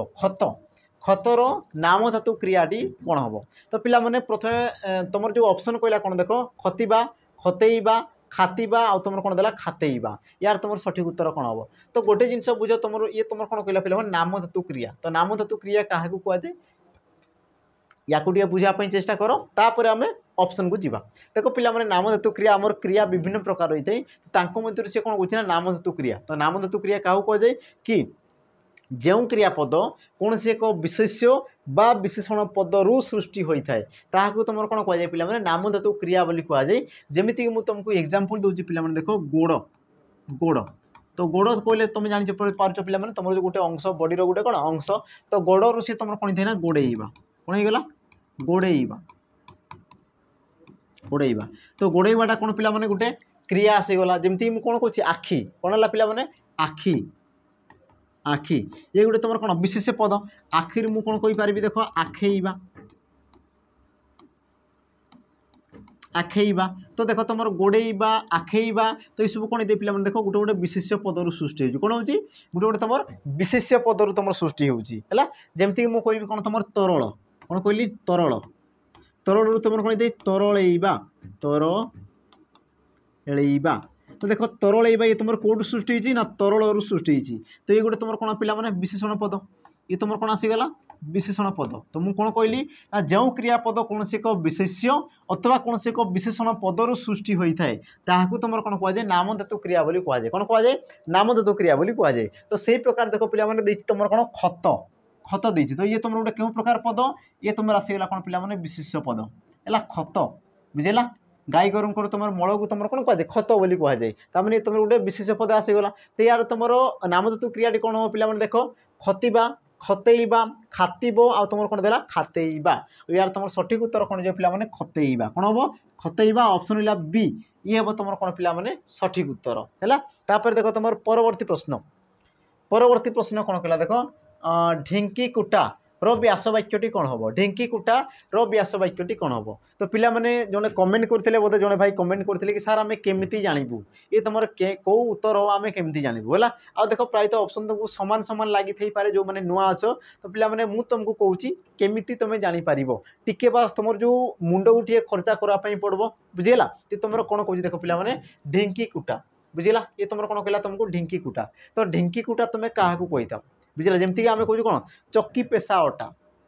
खतर नाम धातु क्रियाटी कौन हम तो पे प्रथम तुम जो ऑप्शन कहला कौन देख खतिबा खतेइबा खातिबा आ तुम कौन देला खातेइबा यार तुम सठिक उत्तर कौन हम तो गोटे जिनस बुझ तुम ये तुम कौन कहला पे नाम धातु क्रिया तो नाम धातु क्रिया क्या कहुए या बुझापी चेष्टा कर तापर आम ऑप्शन को जीवा देखो पे नाम धातु क्रिया आमर क्रिया विभिन्न प्रकार रही है तो मध्य से कौन कहे नाम धातु क्रिया तो नाम धातु क्रिया क्या कहुए कि जो क्रियापद कौन से एक विशेष्य बा विशेषण पदरू सृष्टि होता है ताकू तुम कौन कहुए पे नाम धातु क्रिया बोली कहुए जमीक मुझे तुमको एग्जांपल दूसरी पे देख गोड़ गोड़ तो गोड़ कहले तुम जान पार्च पे तुम जो गोटे अंश बॉडी गोटे कौन अंश तो गोड़ सी तुम कौन थे ना गोड़ेइबा कौन होगा गोड़ेइबा गोड़ेइबा तो गोड़ेइबाटा कौन पे गोटे क्रिया आसीगला जमीक मुझे कौन कौन आखि कौन है पे आखि आखि ये गोटे तुम कौन विशेष पद आखिर मु कौन कही देख आखेइबा आखेइबा तो देख तुम गोड़ेइबा आखेइबा तो ये सब कौन दे पे देख गोटे गोटे विशेष पदर सृष्टि हो कौन हो गोटे गोटे तुम विशेष पदर तुम सृष्टि होगी जमीक मुझे कहि कौन तुम तरल कौन कहली तरल तरल तुम कौन दे तरलैबा तरलैबा तो देख तरलैबा ये तुम कौट सृष्टि होती ना तरल सृष्टि होती तो ये गोटे तुम कौन पे विशेषण पद ये तुम कौन आसीगला विशेषण पद तो मुझे कौन कहली जो क्रियापद कौन से एक विशेष्य अथवा कौन से एक विशेषण पदर सृष्टि होता है ताकू तुम कौन कहुए नाम धातु क्रिया बोली कहुए कौन कहुए नाम धातु क्रिया बोली कहुए तो से प्रकार देख पे तुम कौन खत खत देती तो ये तुम गोटे क्यों प्रकार पद ये तुम आसीगला कौन पे विशेष्य पद है खत बुझेगा गाई गोर तुम मल को तुम कौन कहुए खत बोली कहुए तमें तुम गोटे विशेष पद आसीगला तो यार तुम नाम धातु क्रियाटी कौन हम पे देख खतिबा खतेइबा खातिबो आ तुम कौन देला खातेइबा यार तुम सठिक उत्तर कौन जो पे खतेइबा कौन हम खतेइबा ऑप्शन है बी ये हम तुम कौन पे सठिक उत्तर है। तापर देख तुम परवर्ती प्रश्न कौन कहला देख ढिंकी कुटा व्यास वाक्यटी कौन हम ढिंकी कुटा व्यास वाक्यटी कौन हम तो पिला माने जो कमेंट करते बोधे जो भाई कमेंट करते कि सार आम केमी जानबू ये तुम कौ उत्तर हो आम केमी जानबू है आ देख प्रायत ऑप्शन तुमको सामान सामान लगी थी पारे जो मैंने नुआ अच तो पे मुझे तुमको कहूँ केमी तुम जापर टिके बास तुम जो मुंड को टे खर्चा करवाई पड़ो बुझेगा तो तुम कौन कह देख पे ढिंकी कुटा बुझेगा ये तुम कौन कहला तुमको ढिंकी कुटा तो ढिंकी कुटा तुम्हें क्या कही था बुझेगा जमीक आम कहूँ कौन चक्की पेशा अटा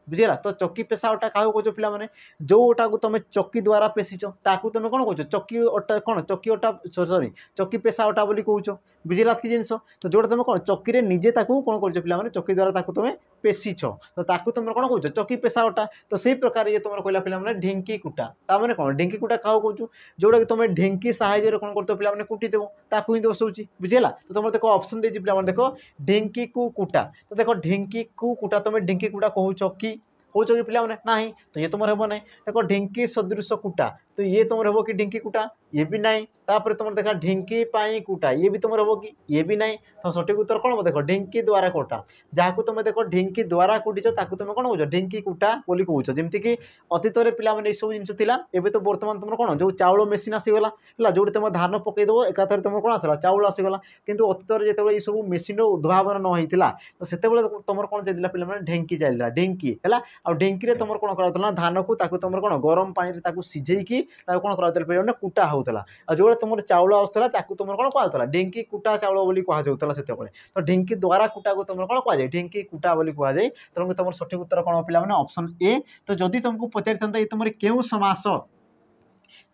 बुझीगला। तो चक्की पेशा अटा क्या कौच पिला माने जो अटा को तुम चक्की द्वारा पेशिच ताकू तुम कौन कौच चक्की अटा कौन चक्की अटा सॉरी चक्की पेशा अटा बोली कौच बुझीगला कि जिनस। तो जोटा तुम कौन चक्की निजे ताकू कौन कर पिला माने चक्की द्वारा ताकू तुम पेशिछ तो ताकू तुम कौन कौच चक्की पेशा अटा। तो से प्रकार ये तुम कहला पिला माने ढिंकी कुटा ता माने कौन ढिंकी कुटा क्या कौच जोटा कि तुम ढिंकी साहाय्य कौन कर पिला माने कुटी देव ताकू ही दोष होची बुझीगला। तो तुम देखो ऑप्शन देछि पिला माने देखो ढिंकी कु कुटा तो देखो ढिंकी कु कुटा तुम ढिंकी कुटा कहूच कि कौच कि पिला माने नाही तो ये तुम हम ना देखो ढिंकी सदृश कुटा तो ये तुम हम कि ढिंकी कुटा ये भी नहीं तापर तुम देखा ढिंकी पाई कुटा ये भी तुम हम कि ये भी नहीं। तो सठिक उत्तर कौन देखो ढिंकी द्वारा कुटा जहाँ तुम देखो ढिंकी द्वारा कुटीच ताकू तुम कौन कौच ढिंकी कुटा बोली कौच जमीक कि अतीत में पिला ये सब जिन था एवं तो बर्तमान तुम कौन जो चाउल मेसीन आसीगला है जो तुम धान पकईदेव एकाथर तुम कौन आसला चाउल आसीगला किंतु अतीत जो ये सब मेसीन उद्भावन न होता तो से तुम कौन चलता पे ढिंकी चलता ढिंकी है आ ढिंकी तुम कौन करा धान को तुम कौन गरम पानी सीझेकी कौन करा कुटा होता जो तुम चाउल आसला तुम कौन कहला ढिंकी कुटा चाउल बोली कहला से तो ढिंकी द्वारा कुटा को तुम कौन कहुए ढिंकी कुटा बोली कहुए। तेणु तुम सठिक उत्तर कौन पिला माने ऑप्शन ए। तो जदि तुमको पचारि था तुम क्यों समास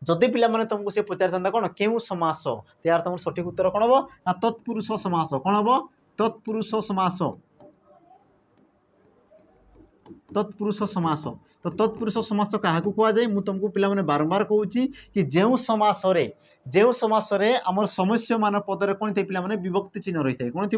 जदि पिला माने तुमको से पचारि था कौन क्यों समास यार तुम सठिक उत्तर कौन हम ना तत्पुरुष समास कौन हम तत्पुरुष समास तत्पुरुष समास। तो तत्पुरुष समास क्या कहुए मुझे तुमको पिला माने बारंबार कहूँ कि जो समासरे आमर समस्या मान पदरे कौन थे पिला माने विभक्ति चिन्ह रही है कौन थी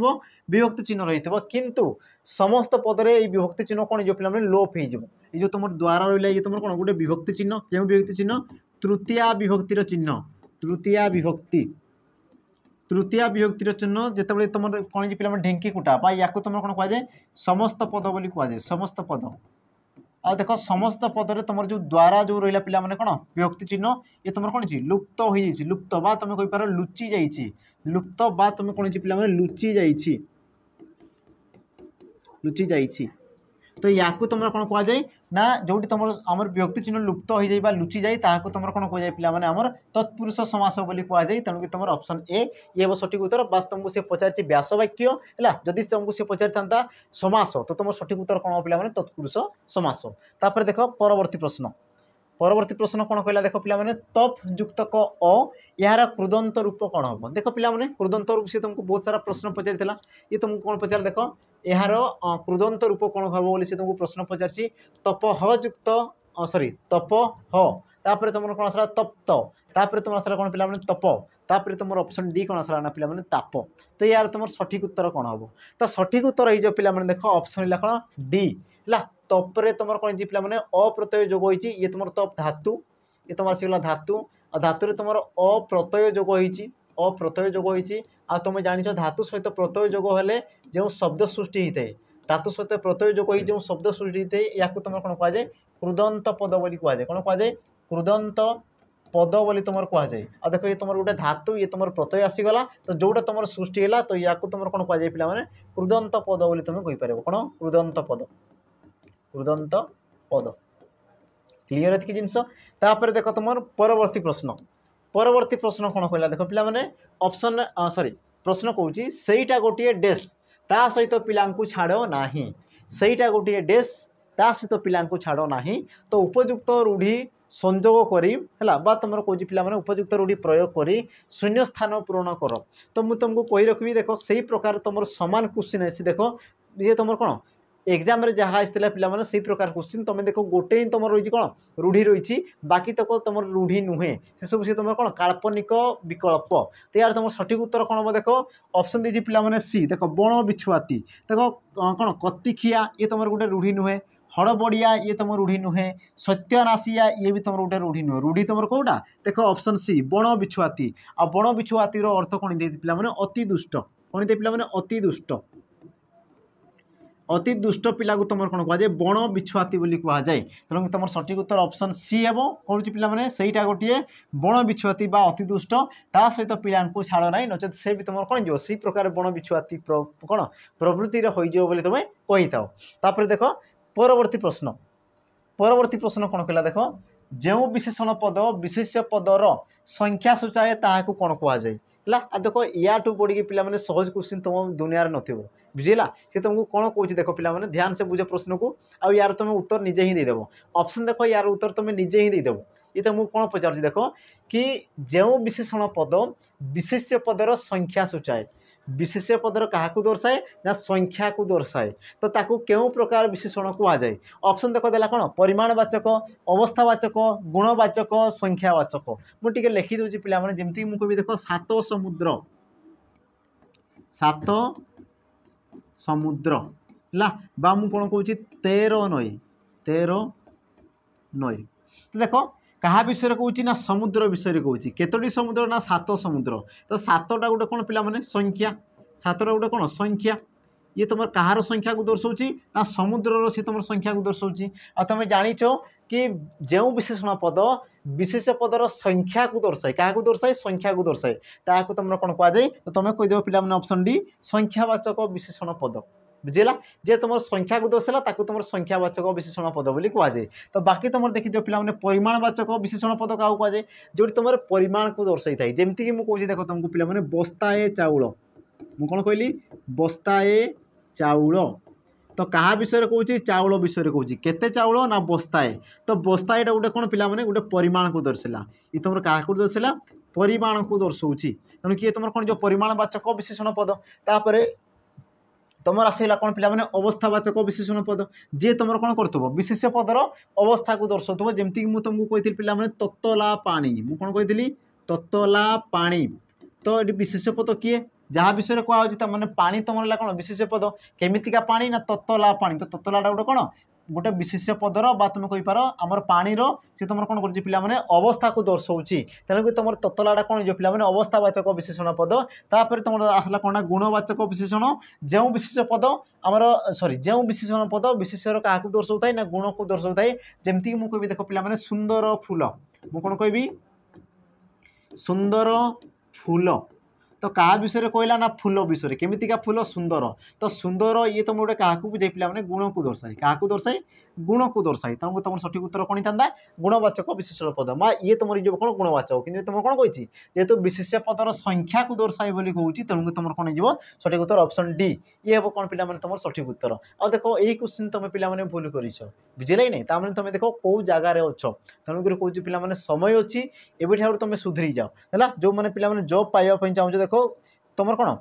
विभक्ति चिन्ह रही है किंतु समस्त पदरे ये विभक्ति चिन्ह कौन जो पिला माने लोप हो जो तुम द्वारा रहा ये तुम कौन गोटे विभक्ति चिन्ह क्यों विभक्ति चिन्ह तृतीया विभक्तिर चिन्ह तृतीया विभक्तिर चिन्ह जिते तुम कौन जी पिला ढिंकी कुटा या तुम कौन कहुए समस्त पद बोली कहुए समस्त पद आ देखो समस्त पदरे तुम जो द्वारा जो रहा पिला माने कौन विभक्ति चिन्ह ये तुम कौन लुप्त हो लुप्त बा तुम कहीपर लुचि जाइए लुप्त बा तुम कौन पिला माने लुचि जाइए। तो या तुम कौन कहुए ना जो तुम आमर विभक्ति चिन्ह लुप्त हो जाए लुचि जाए तुम कौन कहुए पिला माने आमर तत्पुरुष समास बोली कहुए। तेणुक तुम ऑप्शन ए ये सठिक उत्तर बस तुमको से पचारि व्यास वाक्य है जदि तुमको से पचारि था समास तो तुम सठिक उत्तर कौन पिला माने तत्पुरुष समास। तापर देख परवर्ती प्रश्न कौन कहला देख पिला माने तप युक्त क अ यार कृदंत रूप कौन हम देख पिला माने कृदंत रूप से तुमको बहुत सारा प्रश्न पचारि ये तुमको कौन पचार देख यार कृदंत रूप कौन हम बोली से तुमको प्रश्न पचारि तप युक्त सॉरी तप तापर तुम कौन आसला तप्त तापर तुम आसला कौन पिला माने तप तापर तुम ऑप्शन डी कौन आसला ना पिला माने ताप। तो यार तुम सठिक उत्तर कौन हम तो सठिक उत्तर हो पिला माने देख ऑप्शन है कौन डी है तप्रे तुम कौन पिला माने अप्रत्यय जोग होती ये तुम तप धातु ये तुम आसगला धातु और धातु तुम अप्रत्यय जोग होती अप्रत्यय जोग होती आ तुम जान धातु सहित प्रत्यय जोग हेले जो शब्द सृष्टि होता है धातु सहित प्रत्यय जोग हो जो शब्द सृष्टि होता है या तुम कौन कहुए कृदंत पद बोली कहुए कौन कहुए कृदंत पद बोली तुम कहुए। आ देखो ये तुम गोटे धातु ये तुम प्रत्यय आसीगला तो जोटा तुम सृष्टि है तो या तुम कौन कहुए पिला माने कृदंत पद बोली तुम कहीपर कौन कृदंत पद क्लीयर है जिनस। तापर देख तुम परवर्ती प्रश्न कौन कहला देख पिला माने ऑप्शन सॉरी प्रश्न कहूँ सेटा गोटे डेस ता सहित पिला छाड़ ना सेटा गोटे डेस ता सहित पिला छाड़ ना तो उपयुक्त रूढ़ी संजोग करी तुम कौच पिला माने उपयुक्त रूढ़ी प्रयोग करी शून्य स्थान पूरण कर। तो मुझे तुमको कही रखी देख से प्रकार तुम सामान क्वेश्चन अच्छी देख ये तुम कौन एग्जाम रे जहाँ आसला पिला माने से प्रकार क्वेश्चन तुम देखो गोटे ही तुम रही कौन रूढ़ी रही बाकी तक तुम रूढ़ी नुहे से सब तुम कौन काल्पनिक विकल्प। तो यार तुम सठिक उत्तर कौन हम देख ऑप्शन दीजिए पिला माने सी देख बण बिछुआती देख कौन कतिखिया ये तुम गोटे रूढ़ी नुहे हड़बड़िया ये तुम रूढ़ी नुहे सत्यनाशिया ये भी तुम गोटे रूढ़ी नुहे रूढ़ी तुम कौटा देख ऑप्शन सी बण बिछुआती आ बण बिछुआती अर्थ कौन दे पिला माने अति दुष्ट कौन दे पिला माने अति दुष्ट पिला को तुम कौन कहुए बण बिछुआती बोली कहुए। तेणु तुम सठिक उत्तर ऑप्शन सी हे कौन पिला माने सेटा गोटे बण बिछुआती बा अति दुष्ट ता सहित पिला छाड़ ना नचेत से भी तुम कौन जो से प्रकार बण बिछुआती कौन प्रवृत्ति हो तुम कही था। तापर देख परवर्ती प्रश्न कौन कहला देख जो विशेषण पद विशेष्य पदर संख्या सूचाए ताकू कौन कहुए है। देख या बढ़ी पिला माने सहज क्वेश्चन तुम दुनिया नथिबो बुझेगा सी तुमको कौन कौन देख पे ध्यान से बुझ प्रश्न को आ यार तुम उत्तर निजे ही देदेव ऑप्शन देख यार उत्तर तुम निजे ही देदेव ये तुमको कौन पचार देख कि जो विशेषण पद विशेष्य पदर संख्या सूचाए विशेष्य पदर क्या दर्शाए ना संख्या को दर्शाए तो ताकू क्यों प्रकार विशेषण कहुए ऑप्शन देख देला कौन परिमाणवाचक अवस्थावाचक गुणवाचक संख्यावाचक मुझे लिखि दूसरी पे जमी मुझे देख सात समुद्र सात समुद्र है बा मु कौन कहूँ 13 नई 13 नई तो देख क्या विषय कहूँ ना समुद्र विषय कहूँ केतोटी समुद्र ना 7 समुद्र तो 7टा गोटे कौन पे संख्या 7टा गोटे कौन संख्या ये तुम कहार संख्या को दर्शाऊँ ना समुद्र सी तुम संख्या को दर्शाऊँ आ तुम जाच कि जो विशेषण पद विशेष पदर संख्या को दर्शाए क्या दर्शाए संख्या को दर्शाए ताकू तुम कौन कहुए तो तुम कहीदेव पे ऑप्शन डी संख्यावाचक विशेषण पद बुझेगा जे तुम संख्या को दर्शाला ताकू तुम संख्यावाचक विशेषण पद बोली कहुए तो बाकी तुम देखिए पे परिमाणवाचक विशेषण पद क्या कहुए जो तुम परिमाण को दर्शाई थाए जमीक मुझे देख तुमको पे बस्ताए चाउल मु कौन कहली बस्ताए चाउल तो क्या विषय कहूँ चाउल विषय कहूँ केते चाउल ना बस्ताए तो बस्ताएटा गोटे कौन पे गोटे परिमाण को दर्शाला ये तुम क्या दर्शाला परिमाण को दर्शाऊँ तेणु किए तुम कौन जो परिमाणवाचक विशेषण पद तापर तुम आसला कौन पे अवस्थावाचक विशेषण पद जी तुम कौन कर विशेष पदर अवस्था को दर्शाऊ जमीक मुझे तुमको कही पे ततला पानी मुझे कौन कही ततला पानी तो ये विशेष पद किए जहाँ विषय कहुँ मैंने पानी तुम कौन विशेष पद केमितिका पानी ना ततला पानी तो ततलाटा गोटे कौन गोटे विशेष पदर बा तुम कहीपर आमर पानी सी तुम कौन कर अवस्था को दर्शाऊँ तेणुक तुम ततलाटा कौन जो पे अवस्थावाचक विशेषण पद तापर तुम आसला कौन गुणवाचक विशेषण जो विशेष पद आमर सॉरी जो विशेषण पद विशेषर क्या दर्शाऊ थाए ना गुण को दर्शाऊ थाए जमीक मुझे कह देख पे सुंदर फूल मुझे कौन कहि सुंदर फूल तो क्या विषय कहला ना फूल विषय केमितिका फूल सुंदर तो सुंदर ये तुम गोटे क्या बुझे पे गुण को दर्शाए क्या दर्शाए गुण को दर्शाए तेणु तुम सठिक उत्तर कौन था गुणवाचक विशेषण पद मा ये तुम जो कौन गुणवाचक कि तुम कौन कही जेहेतु विशेष पदर संख्या को दर्शाए बोली कहूँ तेणुक तुम कौन हो सठिक उत्तर ऑप्शन डी ये हम कौन पे तुम सठिक उत्तर आ देख यही क्वेश्चन तुम पे भूल कर बुझे नहीं तामें तुम देख कौ जगार अच्छ तेणुक कहूँ पे समय अच्छी एवं तुम सुधरी जाओ है जो मैंने पे जॉब पाइबा चाहूँ देख तुम कौन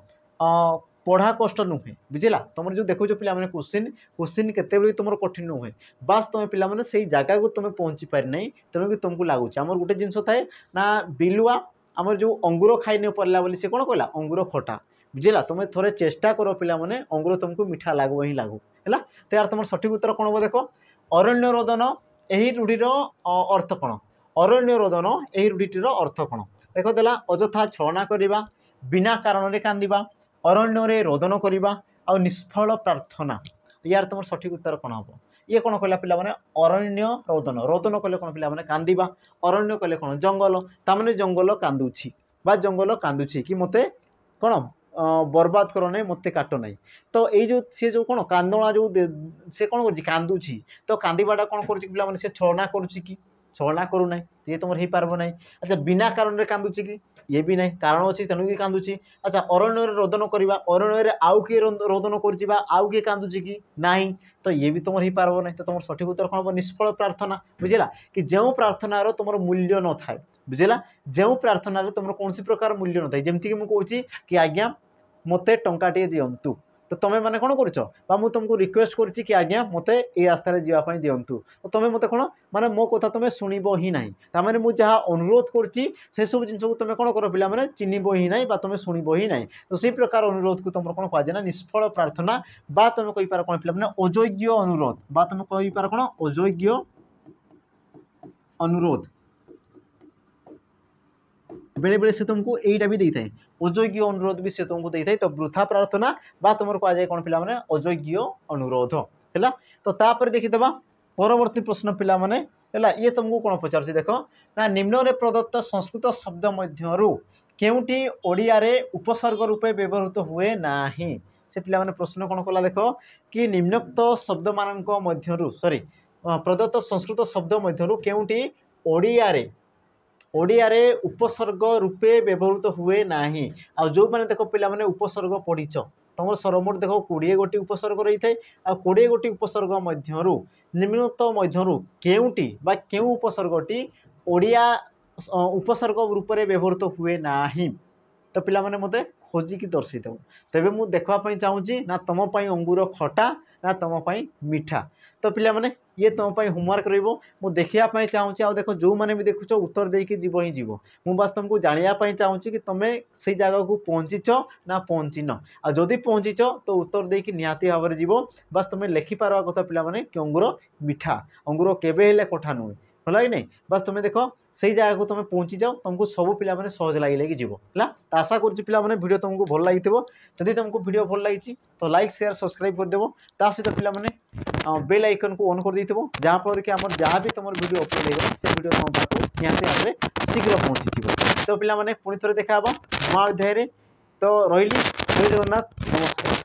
पढ़ा कष्ट नुहे बुझेगा तुम जो देखो पे क्वेश्चन क्वेश्चन केत तुम कठिन नुहे बास तुम पे से जगह को तुम पहुँची पारि ना तेणुक तुमको लगुच आमर गोटे जिनस थाए ना बिलुआ आमर जो अंगूर खाई नहीं पारा बोली से कौन कहला अंगूर खटा बुझेगा तुम थोड़े चेष्टा कर पे अंगूर तुमको मिठा लगो ही लगू है तो यार तुम सठिक उत्तर कौन हम देख अरण्य रोदन यही रूढ़ीर अर्थ कौन अरण्य रोदन यही रूढ़ीटीर अर्थ कौन देख देला अजथा छलना करवा बिना कारण कांदा अरण्य रोदन करवा आ निष्फल प्रार्थना यार तुम सठिक उत्तर कौन हम ये कौन कहला पे अरण्य रोदन रोदन कले कौन पे कांदा अरण्य कले कौन जंगल ताने जंगल कांदुची बा जंगल कांदुची कि मते कौन बर्बाद करो नहीं मत काट नहीं तो ये जो सी जो कौन कांदना जो से कौन कर कांदुची तो कांदाटा कौन कर छलना करुच्ची छलना करूना ये तुम हो पार ना अच्छा बिना कारण कांदुची कि ये भी नहीं कारण अच्छी तेणुक कांदुची अच्छा अरण्य रोदन करवा अरण्य आउ किए रोदन करू किए कांदुची कि नहीं तो ये भी तुम हो पार ना तो तुम सठिक उत्तर कौन हम निष्फल प्रार्थना बुझेगा कि जो प्रार्थनार तुम मूल्य न थाए बुझेगा जो प्रार्थनार तुम कौन प्रकार मूल्य न थाए जमीक मुझे कि आज्ञा मते टंकाटे दिंतु तो तुम्हें मैंने कौन कर तुमको रिक्वेस्ट कर कि आज्ञा मते ये रास्तार जावाई दिंतु तो तुम्हें मत कौन माने मो कथा तुम्हें शुणब ही ना ताने मुझे जहाँ अनुरोध कर सब जिन को तुम कौन कर पे चिन्हब ही ना तुम शुणब ही ना तो से प्रकार अनुरोध को तुम कौन कहुए ना निष्फल प्रार्थना बा तुम कहीपर कौन पे अयोग्य अनुरोध बा तुम कहीपर कौन अयोग्य अनुरोध बेले बेले से तुमको यहीटा भी देता है अयोग्य अनुरोध भी से तुमको देता है तो वृथा प्रार्थना बा तुम कहुए कौन पे अयोग्य अनुरोध है तो तापर देखीदे परवर्ती प्रश्न पे ये तुमको कौन पचार देख ना निम्न प्रदत्त संस्कृत शब्द मध्यरु केउटी ओडिया रे उपसर्ग रूपे व्यवहृत हुए नाही से पे प्रश्न कौन कला देख कि निम्नोक्त शब्द मान मध्यरु सॉरी प्रदत्त संस्कृत शब्द मध्यरु केउटी ओडिया रे उपसर्ग रूपे व्यवहृत हुए नाही आ जो मैंने देख पे उपसर्ग पढ़ीच तुम स्वरमोट देख 20 गोटी उपसर्ग रही है आ 20 गोटी उपसर्ग मध्यरु निम्नतम मध्यरु केउटी बा केउ उपसर्गटी ओडिया उपसर्ग रूप में व्यवहृत हुए नाही। तो पिला माने मते खोजिकी दर्शई देव तेबे मु देखापी चाहूँगी ना तुम अंगूर खटा ना तुम मीठा। तो पिला माने ये तुम होमवर्क रु देखापी चाहूँगी आ देख जो मैंने भी देखुच उत्तर देकी जीव ही जीव मु बस तुमको जानापी चाहूँगी कि तुम्हें से जगह को पहुँचीच ना पहुँचीन आ जदि पहुँचीच तो उत्तर देकी निहाती भाव में जीव बस तुम्हें लिखिपार कथा पिला माने कि अंगूर मीठा अंगूर केबे हेले कठा नुहे भला कि नहीं। बस तुम्हें देख से जगह को तुम पहुँची जाओ तुमको सब पिला माने सहज लगे जीव है। तो आशा करुँच पिला माने वीडियो तुमको भल लगी जदि तुमको वीडियो भल लगी तो लाइक शेयर सब्सक्राइब करदेव ता सहित पिला माने बेल आइकन को ऑन कर देथिबो जहाँफल कि आम जहाँ भी तुम वीडियो अपलोड हो से वीडियो तुम पाक निहाती भाव में शीघ्र पहुँची। तो पिला माने पुणी थे देखा महा अध्याय तो रही जय जगन्नाथ नमस्कार।